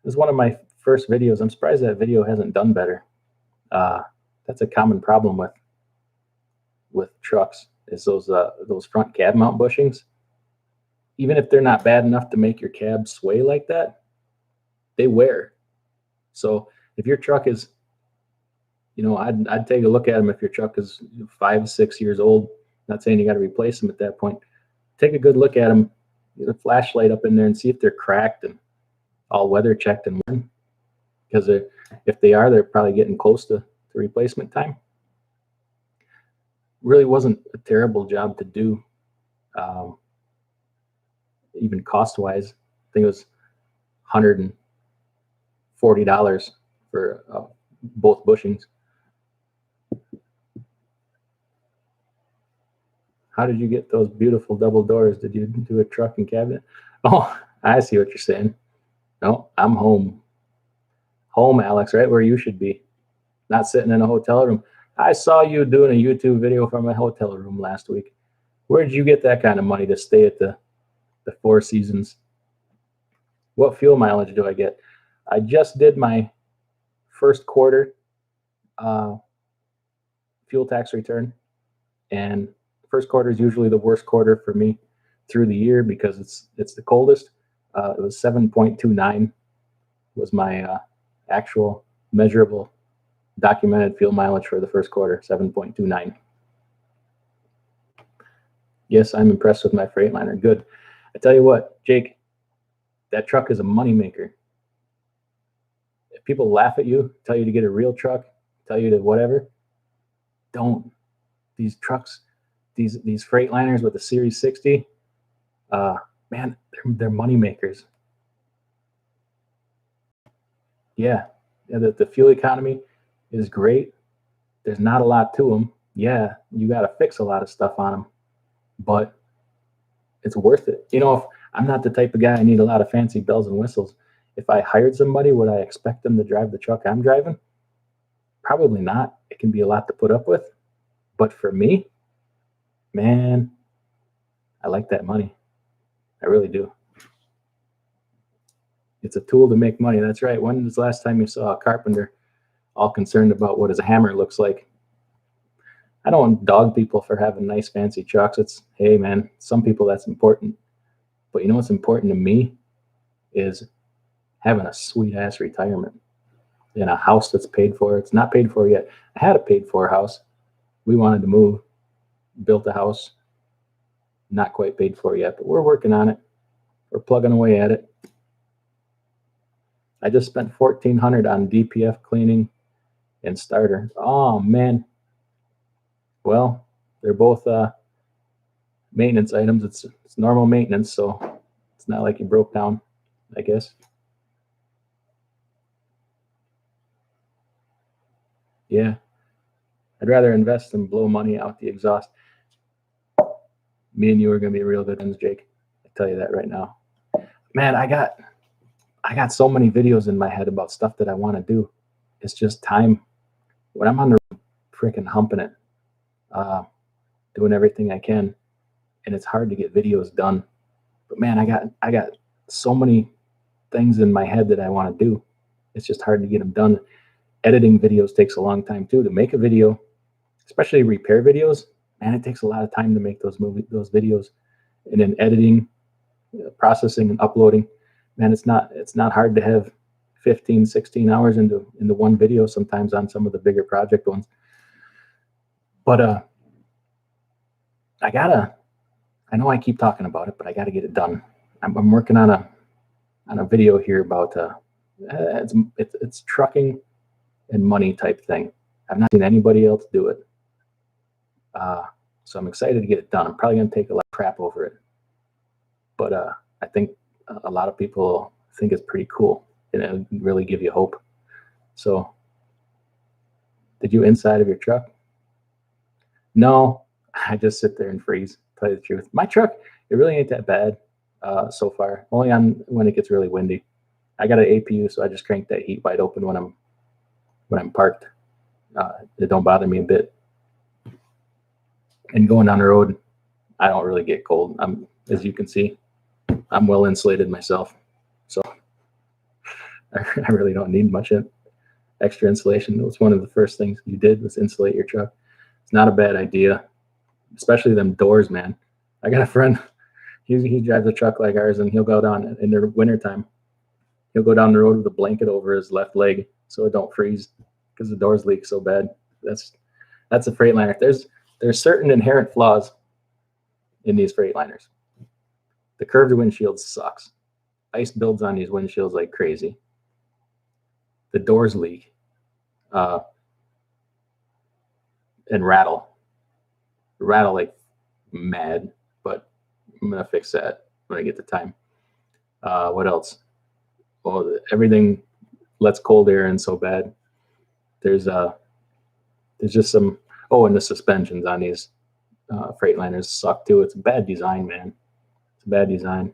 This is one of my first videos. I'm surprised that video hasn't done better. That's a common problem with trucks is those front cab mount bushings. Even if they're not bad enough to make your cab sway like that, they wear. So if your truck is, I'd take a look at them if your truck is 5, 6 years old. Not saying you got to replace them at that point. Take a good look at them, get a flashlight up in there and see if they're cracked and all weather checked and worn. Because if they are, they're probably getting close to replacement time. Really wasn't a terrible job to do. Even cost-wise, I think it was $140 for both bushings. How did you get those beautiful double doors? Did you do a truck and cabinet? Oh, I see what you're saying. No, I'm home. Home, Alex, right where you should be. Not sitting in a hotel room. I saw you doing a YouTube video from a hotel room last week. Where did you get that kind of money to stay at the Four Seasons? What fuel mileage do I get? I just did my first quarter fuel tax return, and first quarter is usually the worst quarter for me through the year because it's the coldest. It was 7.29 was my actual measurable documented fuel mileage for the first quarter, 7.29. Yes, I'm impressed with my Freightliner. Good. I tell you what, Jake, that truck is a moneymaker. If people laugh at you, tell you to get a real truck, tell you to whatever, don't. These trucks, these Freightliners with the Series 60, man, they're moneymakers. Yeah, the fuel economy is great. There's not a lot to them. Yeah, you got to fix a lot of stuff on them, but it's worth it. If I'm not the type of guy I need a lot of fancy bells and whistles. If I hired somebody, would I expect them to drive the truck I'm driving? Probably not. It can be a lot to put up with. But for me, man, I like that money. I really do. It's a tool to make money. That's right. When was the last time you saw a carpenter all concerned about what his hammer looks like? I don't dog people for having nice fancy trucks. Hey man, some people that's important. But you know what's important to me is having a sweet ass retirement in a house that's paid for. It's not paid for yet. I had a paid for house. We wanted to move, built a house. Not quite paid for yet, but we're working on it. We're plugging away at it. I just spent $1,400 on DPF cleaning and starter. Oh man. Well, they're both maintenance items. It's normal maintenance, so it's not like you broke down, I guess. Yeah. I'd rather invest than blow money out the exhaust. Me and you are going to be real good friends, Jake. I tell you that right now. Man, I got so many videos in my head about stuff that I want to do. It's just time. When I'm on the freaking humping it, doing everything I can, and it's hard to get videos done. But man, I got so many things in my head that I want to do. It's just hard to get them done. Editing videos takes a long time too. To make a video, especially repair videos, man, it takes a lot of time to make those videos. And then editing, processing, and uploading, man, it's not hard to have 15, 16 hours into one video sometimes on some of the bigger project ones. But I know I keep talking about it, but I got to get it done. I'm working on a video here about it's trucking and money type thing. I've not seen anybody else do it. So I'm excited to get it done. I'm probably going to take a lot of crap over it. But I think a lot of people think it's pretty cool, and it would really give you hope. So, did you inside of your truck? No, I just sit there and freeze. To tell you the truth, my truck, it really ain't that bad so far. Only on when it gets really windy. I got an APU, so I just crank that heat wide open when I'm parked. It don't bother me a bit. And going down the road, I don't really get cold. As you can see, I'm well insulated myself, so I really don't need much extra insulation. It was one of the first things you did was insulate your truck. It's not a bad idea, especially them doors, man. I got a friend, he drives a truck like ours, and he'll go down in the wintertime. He'll go down the road with a blanket over his left leg so it don't freeze because the doors leak so bad. That's a Freightliner. There's certain inherent flaws in these Freightliners. The curved windshield sucks. Ice builds on these windshields like crazy. The doors leak and rattle like mad, but I'm gonna fix that when I get the time. What else? Well, everything lets cold air in so bad. There's just some. Oh, and the suspensions on these Freightliners suck too. It's a bad design, man. It's a bad design.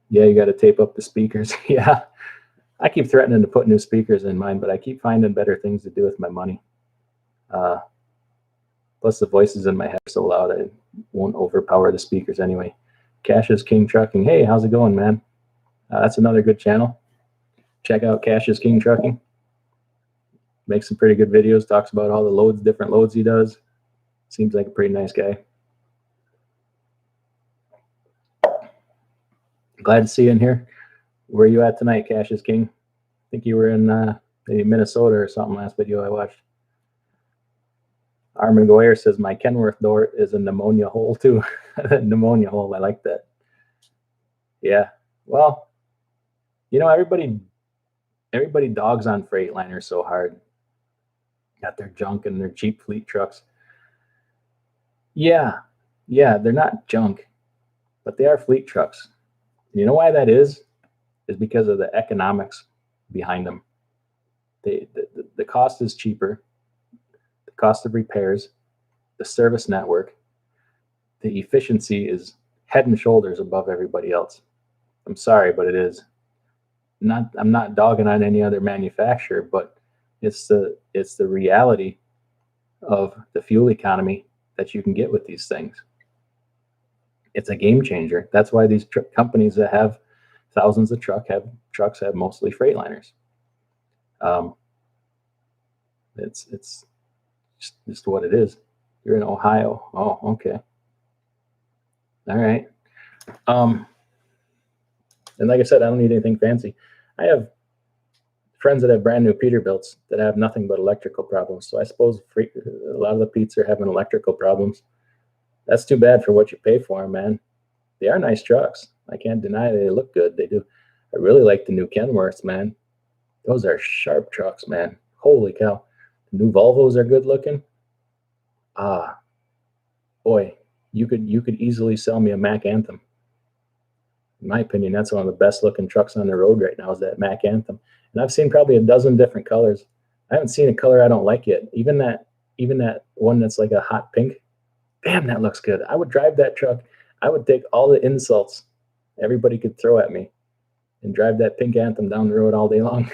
Yeah, you got to tape up the speakers. Yeah, I keep threatening to put new speakers in mine, but I keep finding better things to do with my money. Plus, the voices in my head are so loud, I won't overpower the speakers anyway. Cash is King Trucking. Hey, how's it going, man? That's another good channel. Check out Cash is King Trucking. Makes some pretty good videos. Talks about all the loads, different loads he does. Seems like a pretty nice guy. Glad to see you in here. Where are you at tonight, Cash is King? I think you were in maybe Minnesota or something last video I watched. Armin Goyer says, my Kenworth door is a pneumonia hole too. Pneumonia hole, I like that. Yeah, well, you know, everybody dogs on Freightliner so hard. Got their junk and their cheap fleet trucks. Yeah, they're not junk, but they are fleet trucks. You know why that is? Is because of the economics behind them. The cost is cheaper. The cost of repairs, the service network, the efficiency is head and shoulders above everybody else. I'm sorry, but it is. I'm not dogging on any other manufacturer, but it's the reality of the fuel economy that you can get with these things. It's a game changer. That's why these companies that have thousands of trucks have mostly Freightliners. It's just what it is. You're in Ohio. Oh, okay. All right. And like I said, I don't need anything fancy. I have friends that have brand new Peterbilts that have nothing but electrical problems. So I suppose a lot of the Petes are having electrical problems. That's too bad for what you pay for them, man. They are nice trucks. I can't deny they look good. They do. I really like the new Kenworths, man. Those are sharp trucks, man. Holy cow. The new Volvos are good looking. Boy, you could easily sell me a Mack Anthem. In my opinion, that's one of the best looking trucks on the road right now is that Mack Anthem. And I've seen probably a dozen different colors. I haven't seen a color I don't like yet. Even that one that's like a hot pink. Damn, that looks good. I would drive that truck. I would take all the insults everybody could throw at me and drive that pink Anthem down the road all day long.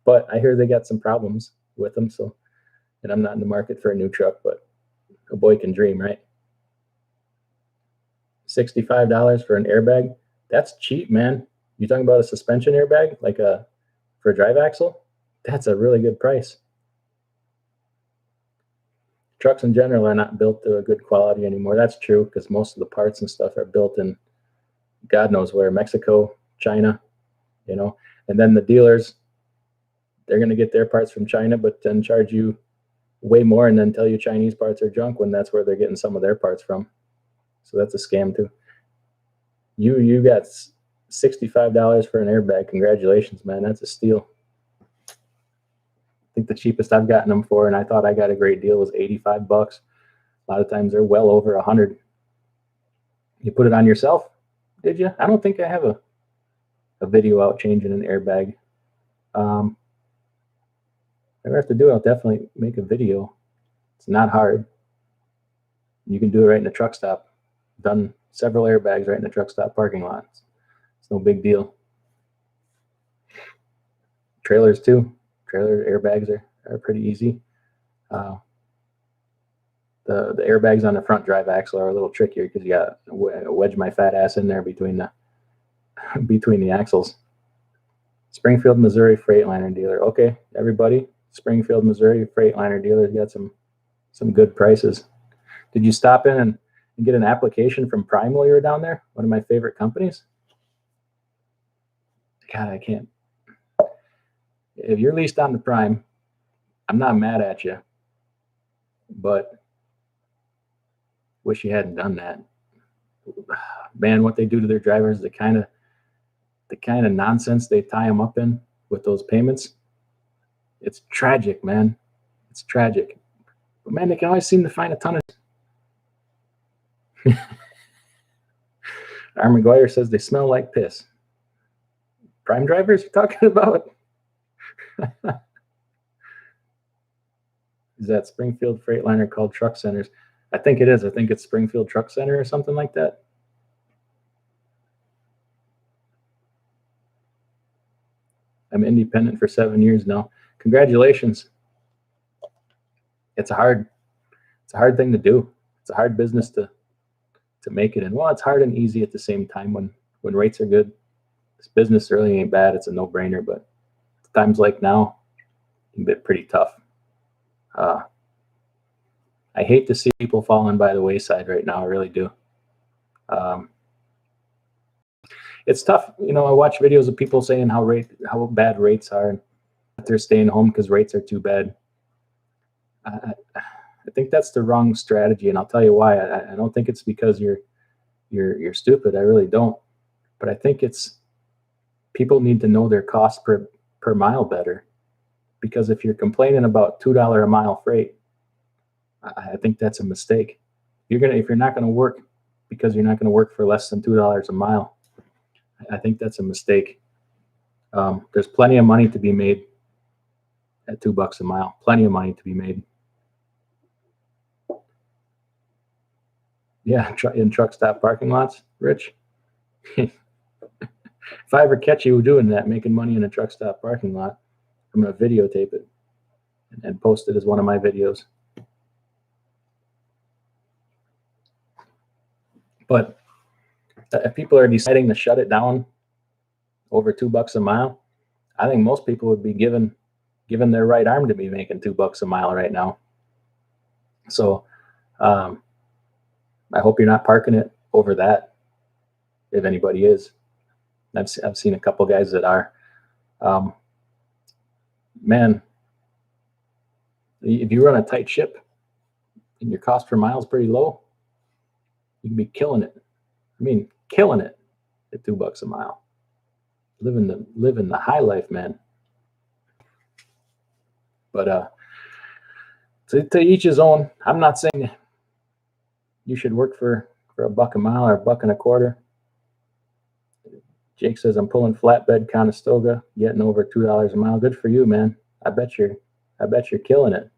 But I hear they got some problems with them, so, and I'm not in the market for a new truck, but a boy can dream, right? $65 for an airbag. That's cheap, man. You talking about a suspension airbag, like for a drive axle? That's a really good price. Trucks in general are not built to a good quality anymore. That's true because most of the parts and stuff are built in God knows where, Mexico, China, you know. And then the dealers, they're going to get their parts from China, but then charge you way more and then tell you Chinese parts are junk when that's where they're getting some of their parts from. So that's a scam too. You got $65 for an airbag. Congratulations, man. That's a steal. I think the cheapest I've gotten them for, and I thought I got a great deal, was $85. A lot of times they're well over $100. You put it on yourself, Did you? I don't think I have a video out changing an airbag. If I have to do it, I'll definitely make a video. It's not hard. You can do it right in the truck stop. Done several airbags right in the truck stop parking lot. It's no big deal. Trailers too. Trailer airbags are pretty easy. The airbags on the front drive axle are a little trickier because you got to wedge my fat ass in there between the axles. Springfield, Missouri Freightliner dealer. Okay, everybody, Springfield, Missouri Freightliner dealers got some good prices. Did you stop in and get an application from Prime while you were down there? One of my favorite companies. God, I can't. If you're leased on the Prime, I'm not mad at you, but wish you hadn't done that. Man, what they do to their drivers, the kind of nonsense they tie them up in with those payments, it's tragic, man. It's tragic. But man, they can always seem to find a ton of. R. McGuire says they smell like piss. Prime drivers you're talking about? Is that Springfield Freightliner called Truck Centers? I think it is. I think it's Springfield Truck Center or something like that. I'm independent for 7 years now. Congratulations. It's a hard thing to do. It's a hard business to make it in. Well, it's hard and easy at the same time when rates are good. This business really ain't bad. It's a no-brainer, but times like now, it's a bit pretty tough. I hate to see people falling by the wayside right now. I really do. It's tough. You know, I watch videos of people saying how bad rates are and that they're staying home because rates are too bad. I think that's the wrong strategy, and I'll tell you why. I don't think it's because you're stupid. I really don't. But I think it's people need to know their cost per mile better. Because if you're complaining about $2 a mile freight, I think that's a mistake. If you're not gonna work because you're not gonna work for less than $2 a mile, I think that's a mistake. There's plenty of money to be made at $2 a mile. Plenty of money to be made. Yeah, in truck stop parking lots, Rich. If I ever catch you doing that, making money in a truck stop parking lot, I'm going to videotape it and post it as one of my videos. But if people are deciding to shut it down over $2 a mile, I think most people would be given their right arm to be making $2 a mile right now. So I hope you're not parking it over that, if anybody is. I've seen a couple guys that are. Man, if you run a tight ship and your cost per mile is pretty low, you can be killing it. I mean, killing it at $2 a mile. Living the high life, man. But to each his own. I'm not saying you should work for $1 a mile or $1.25. Jake says I'm pulling flatbed Conestoga, getting over $2 a mile. Good for you, man. I bet you're killing it.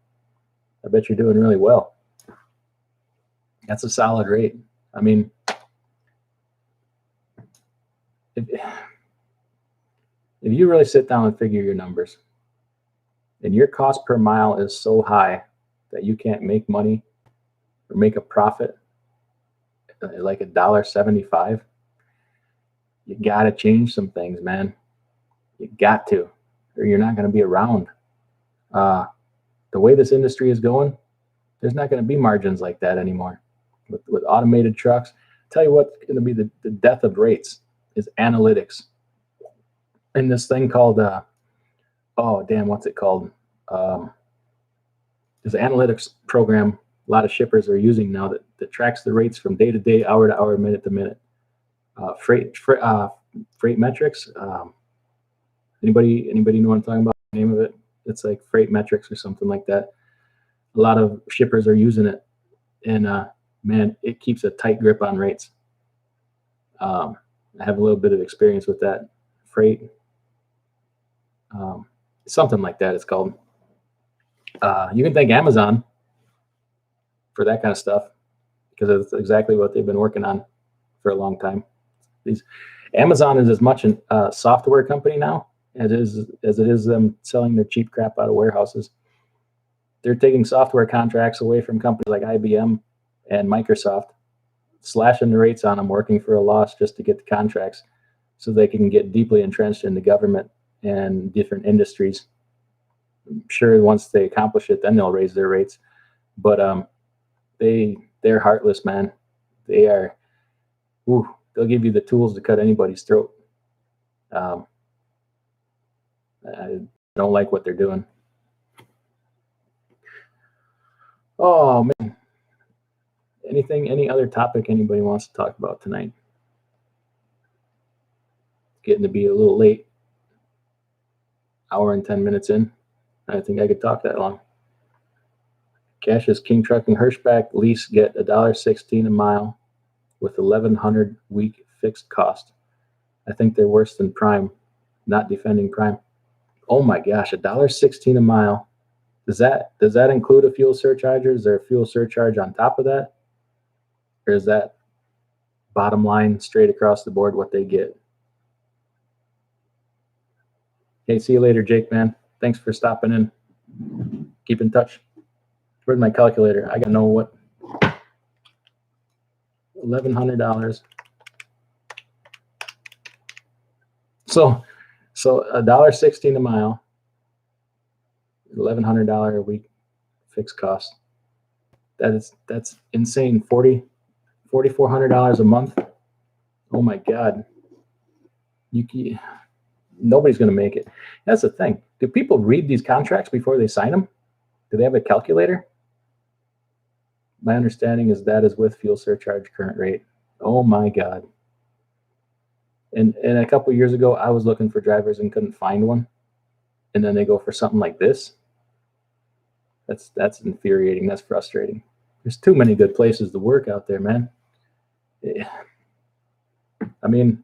I bet you're doing really well. That's a solid rate. I mean, if you really sit down and figure your numbers, and your cost per mile is so high that you can't make money or make a profit like $1.75, you got to change some things, man. You got to, or you're not going to be around. The way this industry is going, there's not going to be margins like that anymore. With automated trucks, I'll tell you what's going to be the death of rates is analytics. And this thing called, what's it called? There's an analytics program a lot of shippers are using now that tracks the rates from day to day, hour to hour, minute to minute. Freight metrics. Anybody know what I'm talking about? The name of it? It's like Freight Metrics or something like that. A lot of shippers are using it, and man, it keeps a tight grip on rates. I have a little bit of experience with that freight. Something like that it's called. You can thank Amazon for that kind of stuff because it's exactly what they've been working on for a long time. These Amazon is as much a software company now as it is them selling their cheap crap out of warehouses. They're taking software contracts away from companies like IBM and Microsoft, slashing the rates on them, working for a loss just to get the contracts so they can get deeply entrenched in the government and different industries. I'm sure once they accomplish it, then they'll raise their rates. But they're heartless, man. They are. Ooh, they'll give you the tools to cut anybody's throat. I don't like what they're doing. Oh man. Any other topic anybody wants to talk about tonight? It's getting to be a little late. Hour and 10 minutes in. I think I could talk that long. Cash's King Trucking Hirschback lease get $1.16 a mile with 1,100 week fixed cost. I think they're worse than Prime, not defending Prime. Oh my gosh, $1.16 a mile. Does that include a fuel surcharge, or is there a fuel surcharge on top of that? Or is that bottom line straight across the board what they get? Okay, see you later, Jake, man. Thanks for stopping in. Keep in touch. Where's my calculator? I gotta know what. $1,100. So $1.16 a mile, $1,100 a week fixed cost. That's insane. $4,400 a month. Oh my God. Nobody's going to make it. That's the thing. Do people read these contracts before they sign them? Do they have a calculator? My understanding is that is with fuel surcharge current rate. Oh my God. And a couple of years ago, I was looking for drivers and couldn't find one. And then they go for something like this. That's infuriating. That's frustrating. There's too many good places to work out there, man. I mean,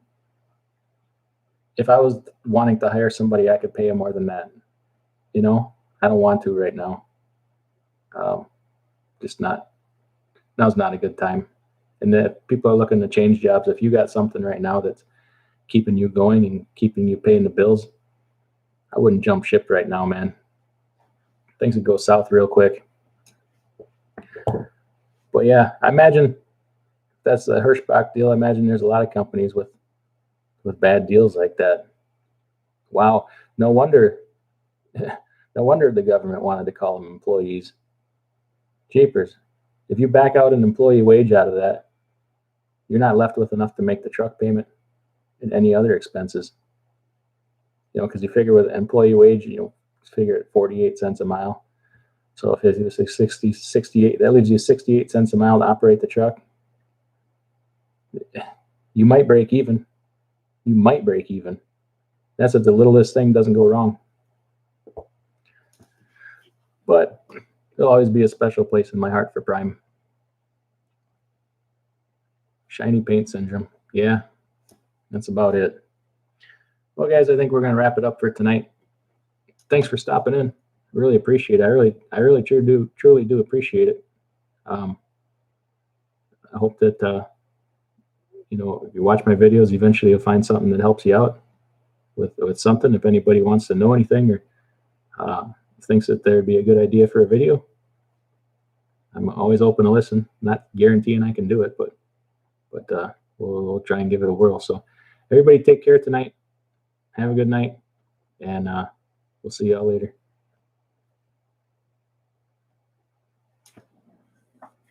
if I was wanting to hire somebody, I could pay them more than that. You know, I don't want to right now. Just not. Now's not a good time. And that people are looking to change jobs. If you got something right now that's keeping you going and keeping you paying the bills, I wouldn't jump ship right now, man. Things would go south real quick. But yeah, I imagine that's the Hirschbach deal. I imagine there's a lot of companies with bad deals like that. Wow, no wonder the government wanted to call them employees. Jeepers, if you back out an employee wage out of that, you're not left with enough to make the truck payment and any other expenses. You know, because you figure with employee wage, figure at 48 cents a mile. So if it's 68, that leaves you 68 cents a mile to operate the truck. You might break even. That's if the littlest thing doesn't go wrong. But there'll always be a special place in my heart for Prime. Shiny paint syndrome. Yeah, that's about it. Well, guys, I think we're going to wrap it up for tonight. Thanks for stopping in. Really appreciate it. I really truly do appreciate it. I hope that if you watch my videos, eventually you'll find something that helps you out with something. If anybody wants to know anything or thinks that there'd be a good idea for a video, I'm always open to listen. Not guaranteeing I can do it, but we'll try and give it a whirl. So everybody take care tonight. Have a good night, and we'll see y'all later.